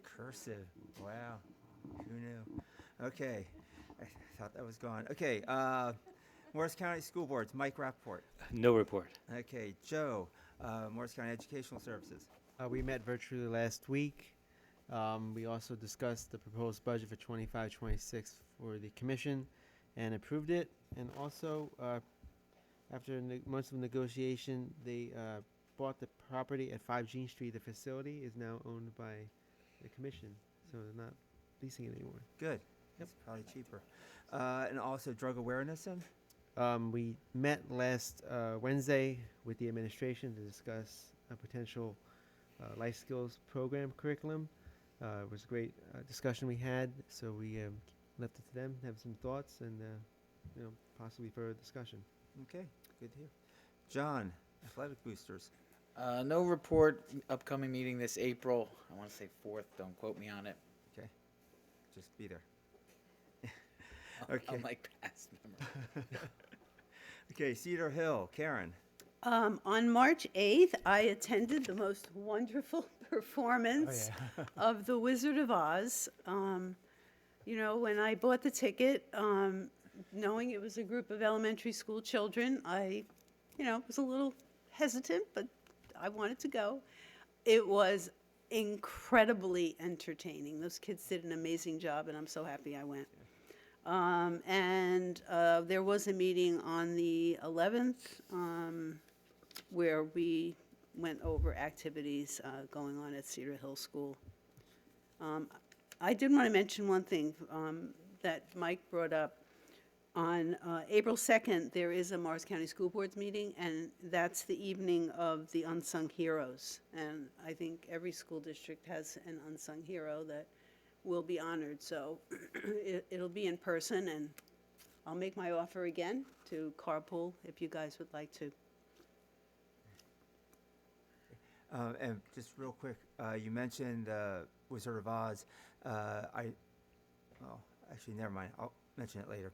Cursive, wow, who knew? Okay, I thought that was gone. Okay, Morris County School Boards, Mike Rappaport. No report. Okay, Joe, Morris County Educational Services. We met virtually last week. We also discussed the proposed budget for 25-26 for the commission and approved it. And also, after months of negotiation, they bought the property at 5 Jean Street. The facility is now owned by the commission, so they're not leasing it anymore. Good. Yep. It's probably cheaper. And also drug awareness then? We met last Wednesday with the administration to discuss a potential life skills program curriculum. It was a great discussion we had, so we left it to them to have some thoughts and possibly further discussion. Okay, good to hear. John, athletic boosters. No report. Upcoming meeting this April. I want to say 4th. Don't quote me on it. Okay, just be there. Okay. I'm like past memory. Okay, Cedar Hill, Karen. On March 8th, I attended the most wonderful performance of The Wizard of Oz. You know, when I bought the ticket, knowing it was a group of elementary school children, I, was a little hesitant, but I wanted to go. It was incredibly entertaining. Those kids did an amazing job, and I'm so happy I went. There was a meeting on the 11th where we went over activities going on at Cedar Hill School. I did want to mention one thing that Mike brought up. On April 2nd, there is a Morris County School Board's meeting, and that's the evening of the unsung heroes. And I think every school district has an unsung hero that will be honored. So it'll be in person, and I'll make my offer again to carpool if you guys would like to. And just real quick, you mentioned Wizard of Oz. Actually, never mind. I'll mention it later.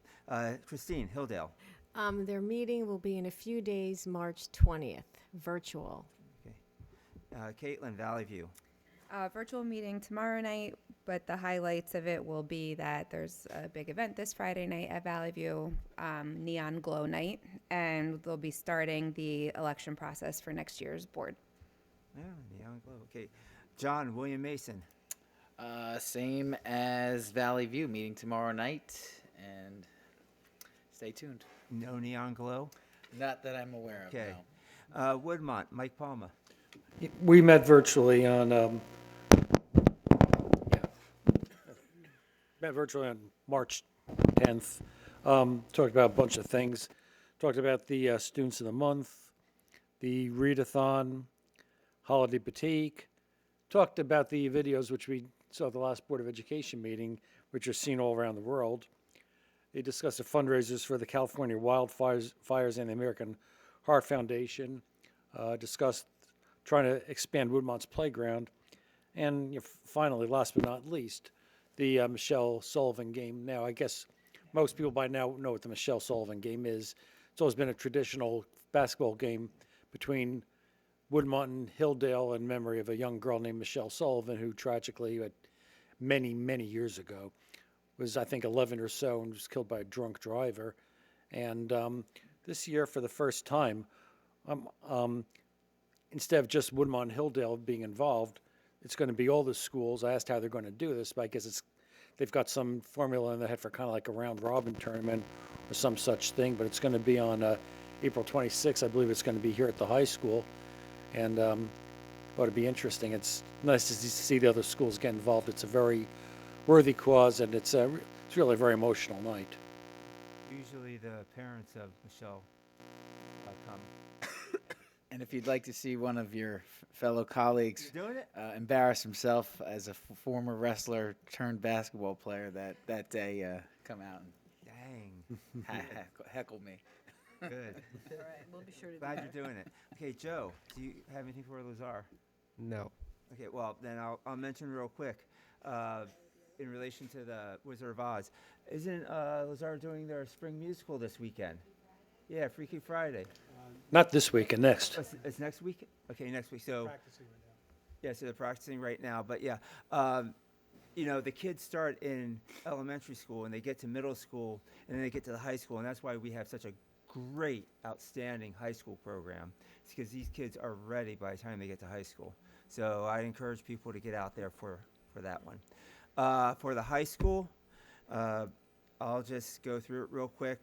Christine, Hilldale. Their meeting will be in a few days, March 20th, virtual. Caitlin, Valley View. Virtual meeting tomorrow night, but the highlights of it will be that there's a big event this Friday night at Valley View, Neon Glow Night, and they'll be starting the election process for next year's board. Yeah, Neon Glow. Okay. John, William Mason. Same as Valley View, meeting tomorrow night, and stay tuned. No Neon Glow? Not that I'm aware of, Okay. no. Woodmont, Mike Palma. We met virtually on, March 10th. Talked about a bunch of things. Talked about the Students of the Month, the readathon, Holiday Boutique. Talked about the videos which we saw at the last Board of Education meeting, which are seen all around the world. They discussed the fundraisers for the California wildfires and the American Heart Foundation. Discussed trying to expand Woodmont's playground. And finally, last but not least, the Michelle Sullivan game. Now, I guess most people by now know what the Michelle Sullivan game is. It's always been a traditional basketball game between Woodmont and Hilldale in memory of a young girl named Michelle Sullivan who tragically, many, many years ago, was, I think, 11 or so and was killed by a drunk driver. And this year, for the first time, instead of just Woodmont and Hilldale being involved, it's going to be all the schools. I asked how they're going to do this, but I guess they've got some formula in their head for kind of like a round-robin tournament or some such thing, but it's going to be on April 26th. I believe it's going to be here at the high school, and ought to be interesting. It's nice to see the other schools get involved. It's a very worthy cause, and it's really a very emotional night. Usually the parents of Michelle come. And if you'd like to see one of your fellow colleagues Doing it? embarrass himself as a former wrestler turned basketball player that day, come out and heckle me. Good. All right, we'll be sure to Glad you're doing it. Okay, Joe, do you have anything for Lazar? No. Okay, well, then I'll mention real quick, in relation to the Wizard of Oz. Isn't Lazar doing their spring musical this weekend? Yeah, Freaky Friday. Not this week, and next. It's next week? Okay, next week. So Practicing right now. yeah, so they're practicing right now. But yeah, the kids start in elementary school and they get to middle school and then they get to the high school, and that's why we have such a great, outstanding high school program. It's because these kids are ready by the time they get to high school. So I encourage people to get out there for that one. For the high school, I'll just go through it real quick.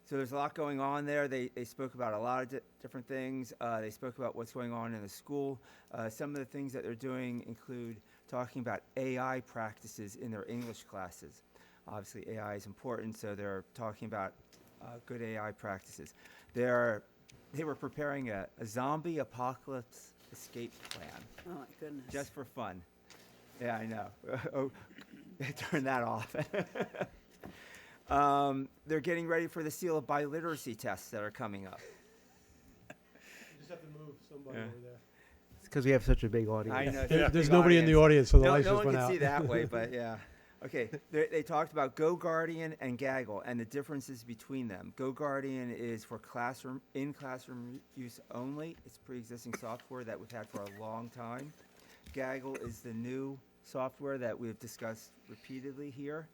So there's a lot going on there. They spoke about a lot of different things. They spoke about what's going on in the school. Some of the things that they're doing include talking about AI practices in their English classes. Obviously, AI is important, so they're talking about good AI practices. They were preparing a zombie apocalypse escape plan. Oh, my goodness. Just for fun. Yeah, I know. Oh, turn that off. They're getting ready for the seal of biliteracy tests that are coming up. You just have to move somebody over there. It's because we have such a big audience. I know. There's nobody in the audience, so the lights no just one went can out. see that way, but yeah. Okay, they talked about Go Guardian and Gaggle and the differences between them. Go Guardian is for in-classroom use only. It's pre-existing software that we've had for a long time. Gaggle is the new software that we've discussed repeatedly here.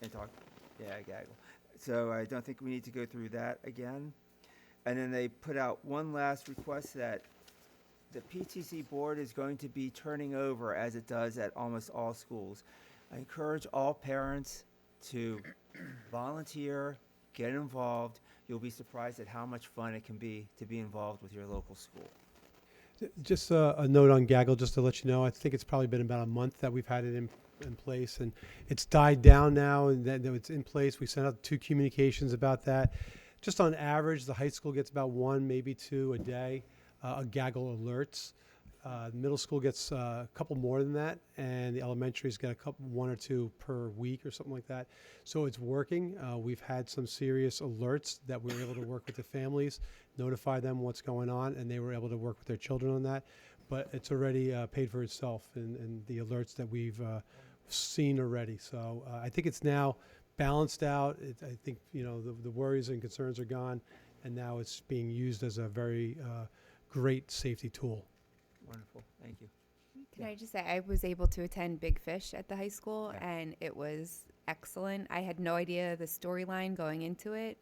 Gaggle. So I don't think we need to go through that again. And then they put out one last request that the PTC board is going to be turning over, as it does at almost all schools. I encourage all parents to volunteer, get involved. You'll be surprised at how much fun it can be to be involved with your local school. Just a note on Gaggle, just to let you know, I think it's probably been about a month that we've had it in place, and it's died down now, and that it's in place. We sent out 2 communications about that. Just on average, the high school gets about 1, maybe 2 a day, a gaggle alerts. Middle school gets a couple more than that, and the elementary's got 1 or 2 per week or something like that. So it's working. We've had some serious alerts that we were able to work with the families, notify them what's going on, and they were able to work with their children on that. But it's already paid for itself in the alerts that we've seen already. So I think it's now balanced out. I think, you know, the worries and concerns are gone, and now it's being used as a very great safety tool. Wonderful, thank you. Can I just say, I was able to attend Big Fish at the high school, and it was excellent. I had no idea the storyline going into it.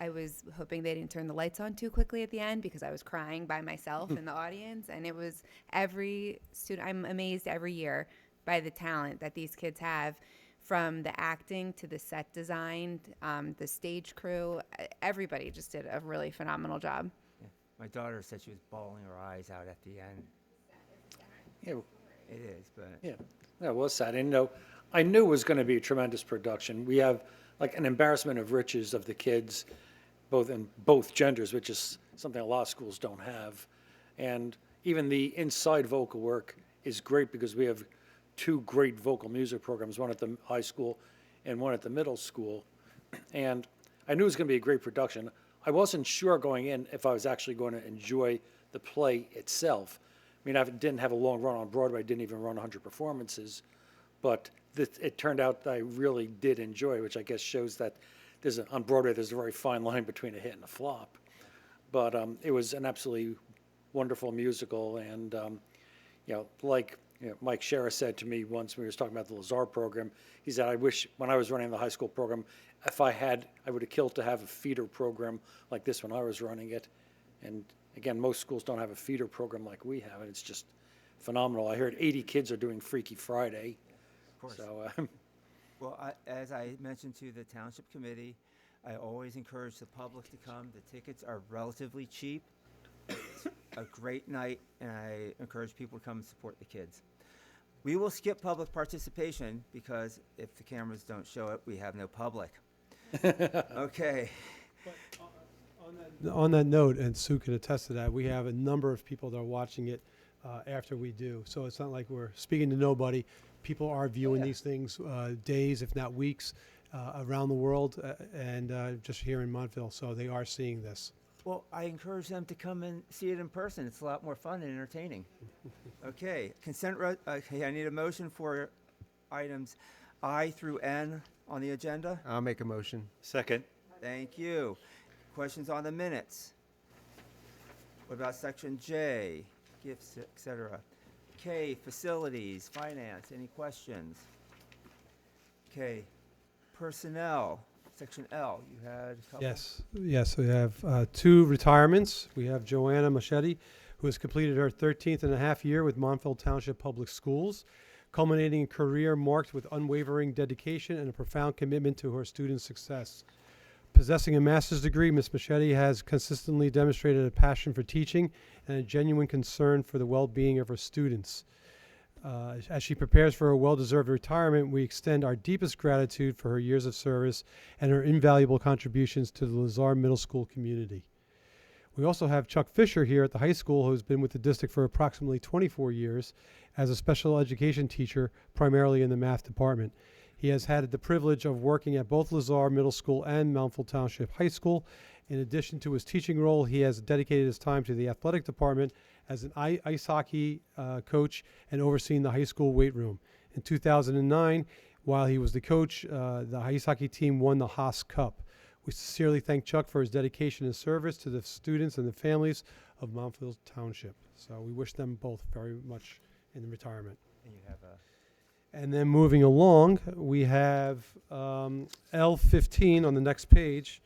I was hoping they didn't turn the lights on too quickly at the end because I was crying by myself in the audience. And it was every student, I'm amazed every year by the talent that these kids have, from the acting to the set design, the stage crew. Everybody just did a really phenomenal job. Yeah. My daughter said she was bawling her eyes out at the end. Yeah, It is, but yeah, that was sad. And, you know, I knew it was going to be a tremendous production. We have like an embarrassment of riches of the kids, both genders, which is something a lot of schools don't have. And even the inside vocal work is great because we have 2 great vocal music programs, one at the high school and one at the middle school. And I knew it was going to be a great production. I wasn't sure going in if I was actually going to enjoy the play itself. I mean, I didn't have a long run on Broadway. I didn't even run 100 performances. But it turned out that I really did enjoy it, which I guess shows that on Broadway there's a very fine line between a hit and a flop. But it was an absolutely wonderful musical. And, you know, like Mike Scherer said to me once when we were talking about the Lazar program, he said, I wish when I was running the high school program, if I would have killed to have a feeder program like this when I was running it. And again, most schools don't have a feeder program like we have, and it's just phenomenal. I heard 80 kids are doing Freaky Friday. of course. So, Well, as I mentioned to the township committee, I always encourage the public to come. The tickets are relatively cheap. It's a great night, and I encourage people to come and support the kids. We will skip public participation because if the cameras don't show it, we have no public. Okay. On that note, and Sue can attest to that, we have a number of people that are watching it after we do. So it's not like we're speaking to nobody. People are viewing these things days, if not weeks, around the world, and just here in Montville. So they are seeing this. Well, I encourage them to come and see it in person. It's a lot more fun and entertaining. Okay, okay, I need a motion for items I through N on the agenda. I'll make a motion. Second. Thank you. Questions on the minutes? What about section J, gifts, etc.? K, facilities, finance, any questions? Okay, personnel, section L, you had a couple? Yes, we have 2 retirements. We have Joanna Machete, who has completed her 13th and a half year with Montville Township Public Schools, culminating a career marked with unwavering dedication and a profound commitment to her students' success. Possessing a master's degree, Ms. Machete has consistently demonstrated a passion for teaching and a genuine concern for the well-being of her students. As she prepares for a well-deserved retirement, we extend our deepest gratitude for her years of service and her invaluable contributions to the Lazar Middle School community. We also have Chuck Fisher here at the high school, who's been with the district for approximately 24 years as a special education teacher, primarily in the math department. He has had the privilege of working at both Lazar Middle School and Montville Township High School. In addition to his teaching role, he has dedicated his time to the athletic department as an ice hockey coach and overseeing the high school weight room. In 2009, while he was the coach, the ice hockey team won the Haas Cup. We sincerely thank Chuck for his dedication and service to the students and the families of Montville Township. So we wish them both very much in retirement. And you have And then moving along, we have L15 on the next page.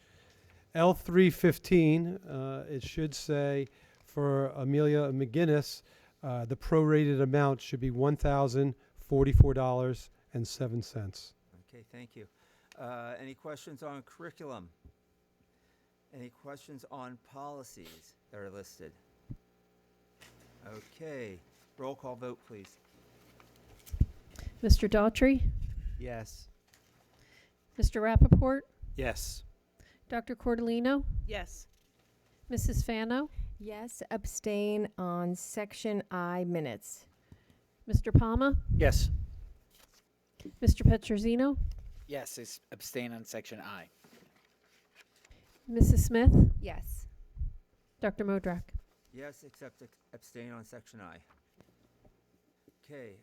L315, it should say for Amelia McGinnis, the prorated amount should be $1,044.07. Okay, thank you. Any questions on curriculum? Any questions on policies that are listed? Okay, roll call vote, please. Mr. Daughtry, Yes. Mr. Rappaport, Yes. Dr. Cordolino, Yes. Mrs. Fano, Yes, abstain on section I minutes. Mr. Palma, Yes. Mr. Petrozzino, Yes, it's abstain on section I. Mrs. Smith, Yes. Dr. Modrak. Yes, except abstain on section I. Okay,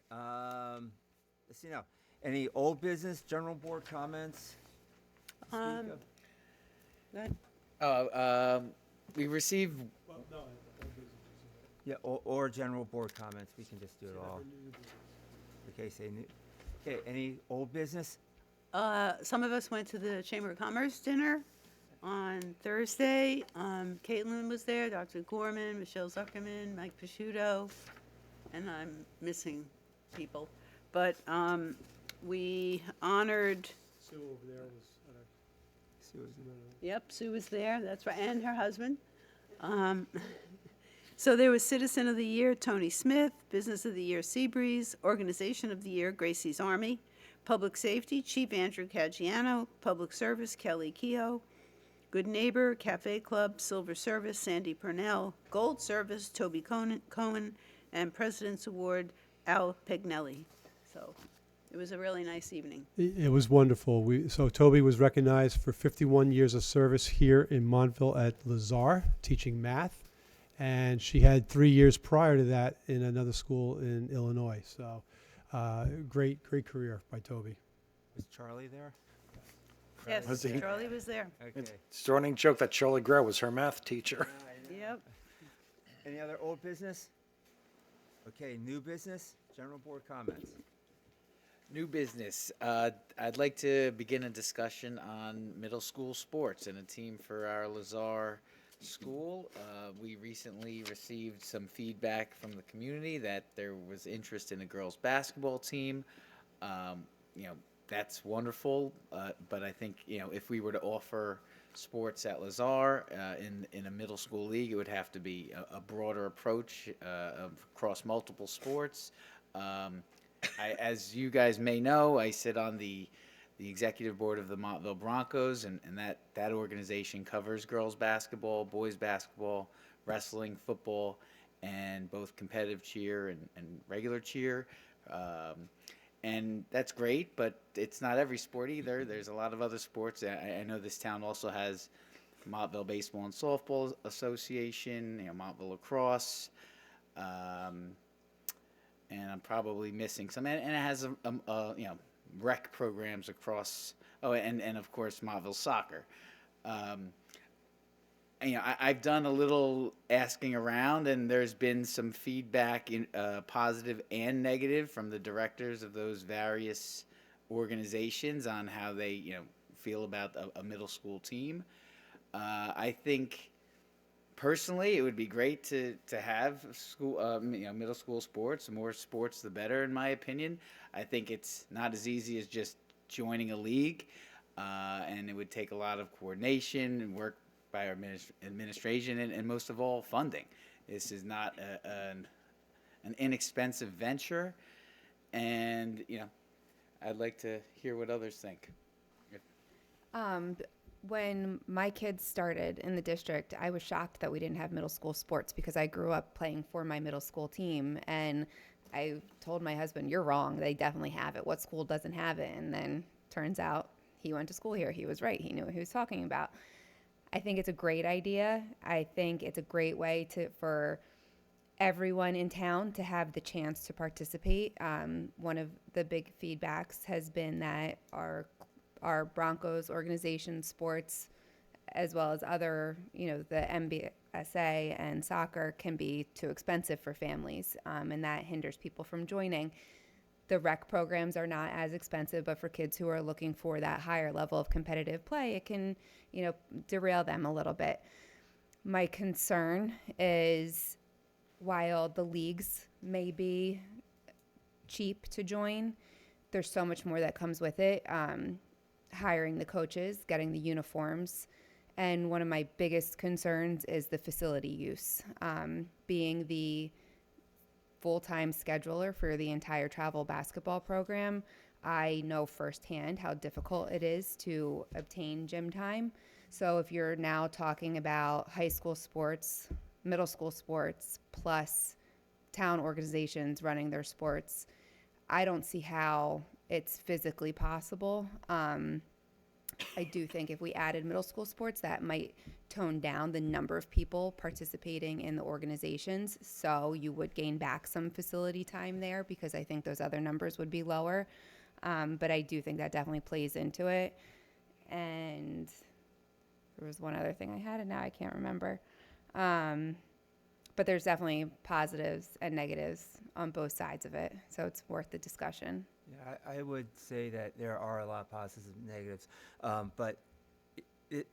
let's see now. Any old business, general board comments? to speak of? Good. We received, Yeah, or general board comments, we can just do it all. Okay, say new, okay, any old business? Some of us went to the Chamber of Commerce dinner on Thursday. Caitlin was there, Dr. Gorman, Michelle Zuckerman, Mike Pisciuto, and I'm missing people. But we honored, Sue over there was, yep, Sue was there, that's right, and her husband. So there was Citizen of the Year, Tony Smith, Business of the Year, Seabreeze, Organization of the Year, Gracie's Army, Public Safety, Chief Andrew Caggiano, Public Service, Kelly Keogh, Good Neighbor, Cafe Club, Silver Service, Sandy Purnell, Gold Service, Toby Cohen, and President's Award, Al Pegnelli. So it was a really nice evening. it was wonderful. So Toby was recognized for 51 years of service here in Montville at Lazar, teaching math. And she had 3 years prior to that in another school in Illinois. So great career by Toby. Was Charlie there? Yes, Was he? Charlie was there. Okay. It's a running joke that Charlie Grau was her math teacher. Yep. Any other old business? Okay, new business, general board comments. new business. I'd like to begin a discussion on middle school sports and a team for our Lazar school. We recently received some feedback from the community that there was interest in a girls' basketball team. That's wonderful, but I think, if we were to offer sports at Lazar in a middle school league, it would have to be a broader approach across multiple sports. As you guys may know, I sit on the executive board of the Montville Broncos, and that organization covers girls basketball, boys basketball, wrestling, football, and both competitive cheer and regular cheer. And that's great, but it's not every sport either. There's a lot of other sports. I know this town also has Montville Baseball and Softball Association, Montville Lacrosse, and I'm probably missing some. And it has rec programs across. Oh, and of course Montville Soccer. I've done a little asking around, and there's been some feedback, positive and negative, from the directors of those various organizations on how they, feel about a middle school team. I think personally, it would be great to have school, middle school sports. The more sports, the better, in my opinion. I think it's not as easy as just joining a league, and it would take a lot of coordination and work by our administration, and most of all, funding. This is not an inexpensive venture, and I'd like to hear what others think. When my kids started in the district, I was shocked that we didn't have middle school sports because I grew up playing for my middle school team, and I told my husband, "You're wrong. They definitely have it. What school doesn't have it?" And then turns out he went to school here. He was right. He knew what he was talking about. I think it's a great idea. I think it's a great way for everyone in town to have the chance to participate. One of the big feedbacks has been that our Broncos organization sports, as well as other, the MBSA and soccer, can be too expensive for families, and that hinders people from joining. The rec programs are not as expensive, but for kids who are looking for that higher level of competitive play, it can, derail them a little bit. My concern is, while the leagues may be cheap to join, there's so much more that comes with it. Hiring the coaches, getting the uniforms, and one of my biggest concerns is the facility use. Being the full-time scheduler for the entire travel basketball program, I know firsthand how difficult it is to obtain gym time. So if you're now talking about high school sports, middle school sports, plus town organizations running their sports, I don't see how it's physically possible. I do think if we added middle school sports, that might tone down the number of people participating in the organizations. So you would gain back some facility time there because I think those other numbers would be lower. But I do think that definitely plays into it. And there was one other thing I had, and now I can't remember. But there's definitely positives and negatives on both sides of it. So it's worth the discussion. Yeah, I would say that there are a lot of positives and negatives, but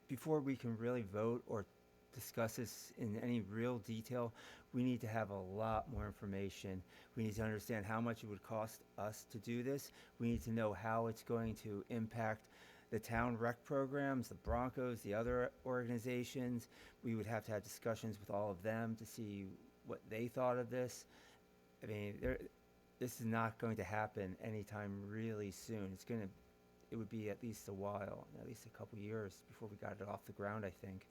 before we can really vote or discuss this in any real detail, we need to have a lot more information. We need to understand how much it would cost us to do this. We need to know how it's going to impact the town rec programs, the Broncos, the other organizations. We would have to have discussions with all of them to see what they thought of this. I mean, this is not going to happen anytime really soon. It would be at least a while, at least a couple years before we got it off the ground, I think.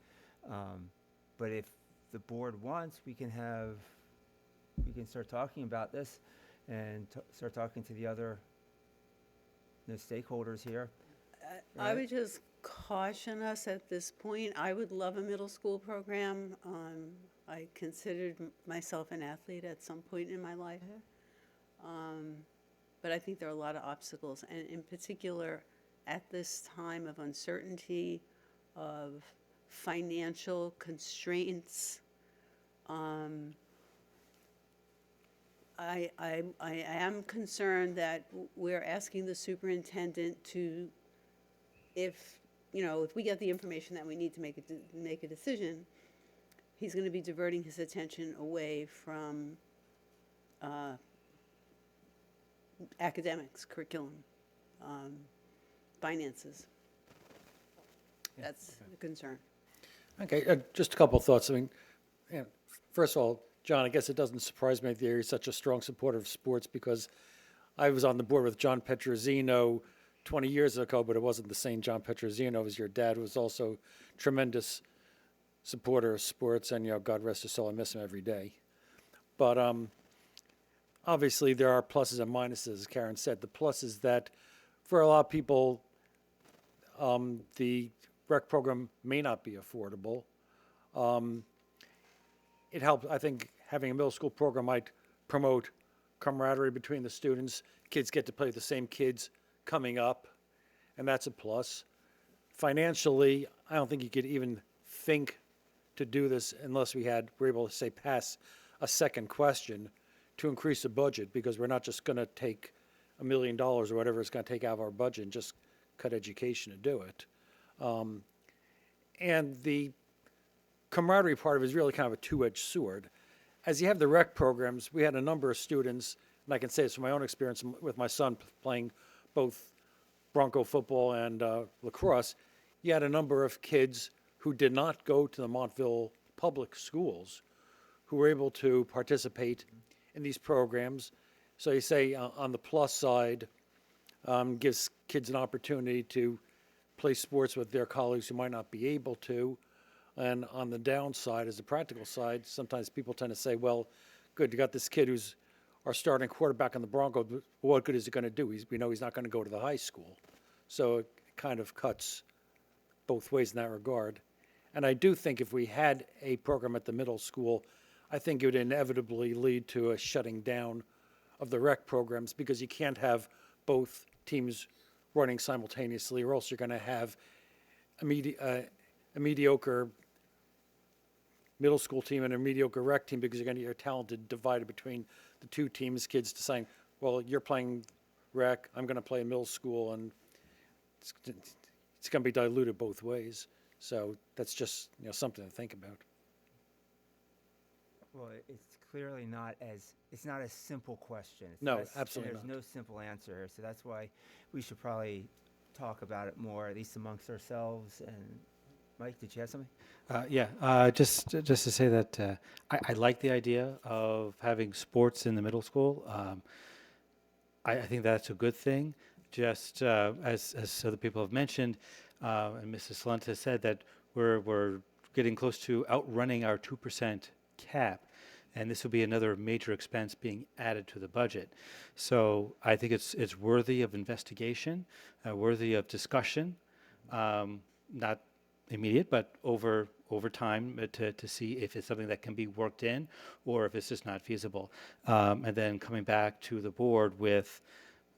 But if the board wants, we can start talking about this and start talking to the other stakeholders here. I would just caution us at this point. I would love a middle school program. I considered myself an athlete at some point in my life. But I think there are a lot of obstacles, and in particular, at this time of uncertainty, of financial constraints, I am concerned that we're asking the superintendent to, if we get the information that we need to make a decision, he's going to be diverting his attention away from academics, curriculum, finances. That's the concern. Okay, just a couple of thoughts. I mean, first of all, John, I guess it doesn't surprise me that you're such a strong supporter of sports, because I was on the board with John Petrosino 20 years ago, but it wasn't the same John Petrosino as your dad, who was also tremendous supporter of sports, and God rest his soul, I miss him every day. But obviously there are pluses and minuses, as Karen said. The plus is that for a lot of people, the rec program may not be affordable. It helps, I think, having a middle school program might promote camaraderie between the students. Kids get to play with the same kids coming up, and that's a plus. Financially, I don't think you could even think to do this unless we're able to, say, pass a second question to increase the budget, because we're not just going to take $1 million or whatever it's going to take out of our budget and just cut education to do it. And the camaraderie part of it is really kind of a two-edged sword. As you have the rec programs, we had a number of students, and I can say this from my own experience with my son playing both Bronco football and lacrosse. You had a number of kids who did not go to the Montville public schools who were able to participate in these programs. So you say on the plus side, gives kids an opportunity to play sports with their colleagues who might not be able to. And on the downside, as the practical side, sometimes people tend to say, well, good, you got this kid who's our starting quarterback on the Broncos, but what good is he going to do? We know he's not going to go to the high school. So it kind of cuts both ways in that regard. And I do think if we had a program at the middle school, I think it would inevitably lead to a shutting down of the rec programs, because you can't have both teams running simultaneously, or else you're going to have a mediocre middle school team and a mediocre rec team, because you're going to get your talented divided between the two teams, kids deciding, well, you're playing rec, I'm going to play middle school, and it's going to be diluted both ways. So that's just something to think about. Well, it's clearly it's not a simple question. No, absolutely not. There's no simple answer here, so that's why we should probably talk about it more, at least amongst ourselves, and Mike, did you have something? Just to say that I like the idea of having sports in the middle school. I think that's a good thing. Just as other people have mentioned, and Mrs. Salenta has said that we're getting close to outrunning our 2% cap, and this will be another major expense being added to the budget. So I think it's worthy of investigation, worthy of discussion, not immediate, but over time to see if it's something that can be worked in or if it's just not feasible. And then coming back to the board with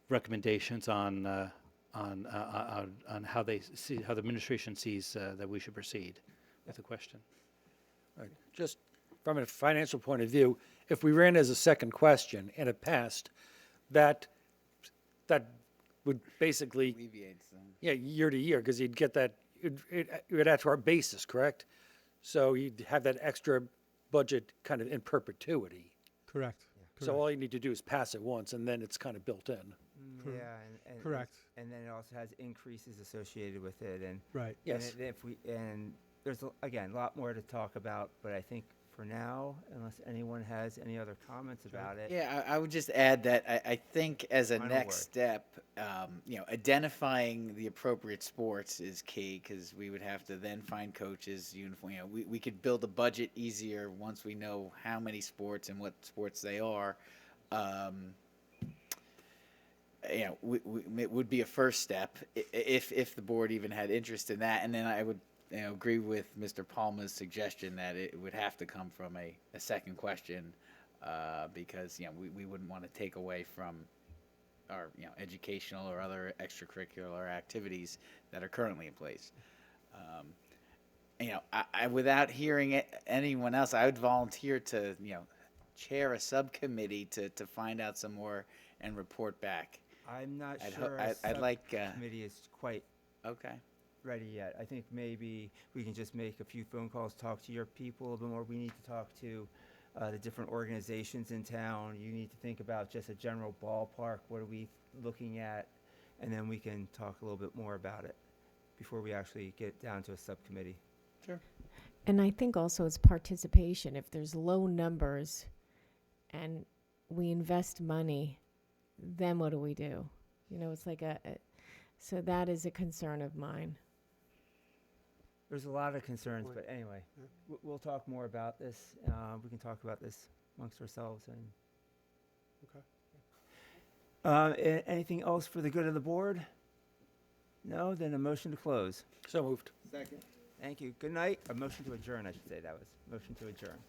recommendations on how they see, how the administration sees that we should proceed with the question. Right. Just from a financial point of view, if we ran as a second question and it passed, that would basically Alleviates them. yeah, year to year, because you'd get that, it would add to our basis, correct? So you'd have that extra budget kind of in perpetuity. Correct. So all you need to do is pass it once, and then it's kind of built in. Yeah, and Correct. And then it also has increases associated with it, and Right. Yes. and there's again a lot more to talk about, but I think for now, unless anyone has any other comments about it. Yeah, I would just add that I think as a Final next word. step, identifying the appropriate sports is key, because we would have to then find coaches, uniform. We could build a budget easier once we know how many sports and what sports they are. It would be a first step if the board even had interest in that, and then I would agree with Mr. Palma's suggestion that it would have to come from a second question, because we wouldn't want to take away from our educational or other extracurricular activities that are currently in place. Without hearing anyone else, I would volunteer to chair a subcommittee to find out some more and report back. I'm not I'd sure I'd like committee is quite okay. ready yet. I think maybe we can just make a few phone calls, talk to your people a little bit more. We need to talk to the different organizations in town. You need to think about just a general ballpark. What are we looking at? And then we can talk a little bit more about it before we actually get down to a subcommittee. Sure. And I think also it's participation. If there's low numbers and we invest money, then what do we do? It's like so that is a concern of mine. There's a lot of concerns, but anyway, we'll talk more about this. We can talk about this amongst ourselves. And anything else for the good of the board? No? Then a motion to close. So moved. Second. Thank you. Good night. A motion to adjourn, I should say. That was motion to adjourn.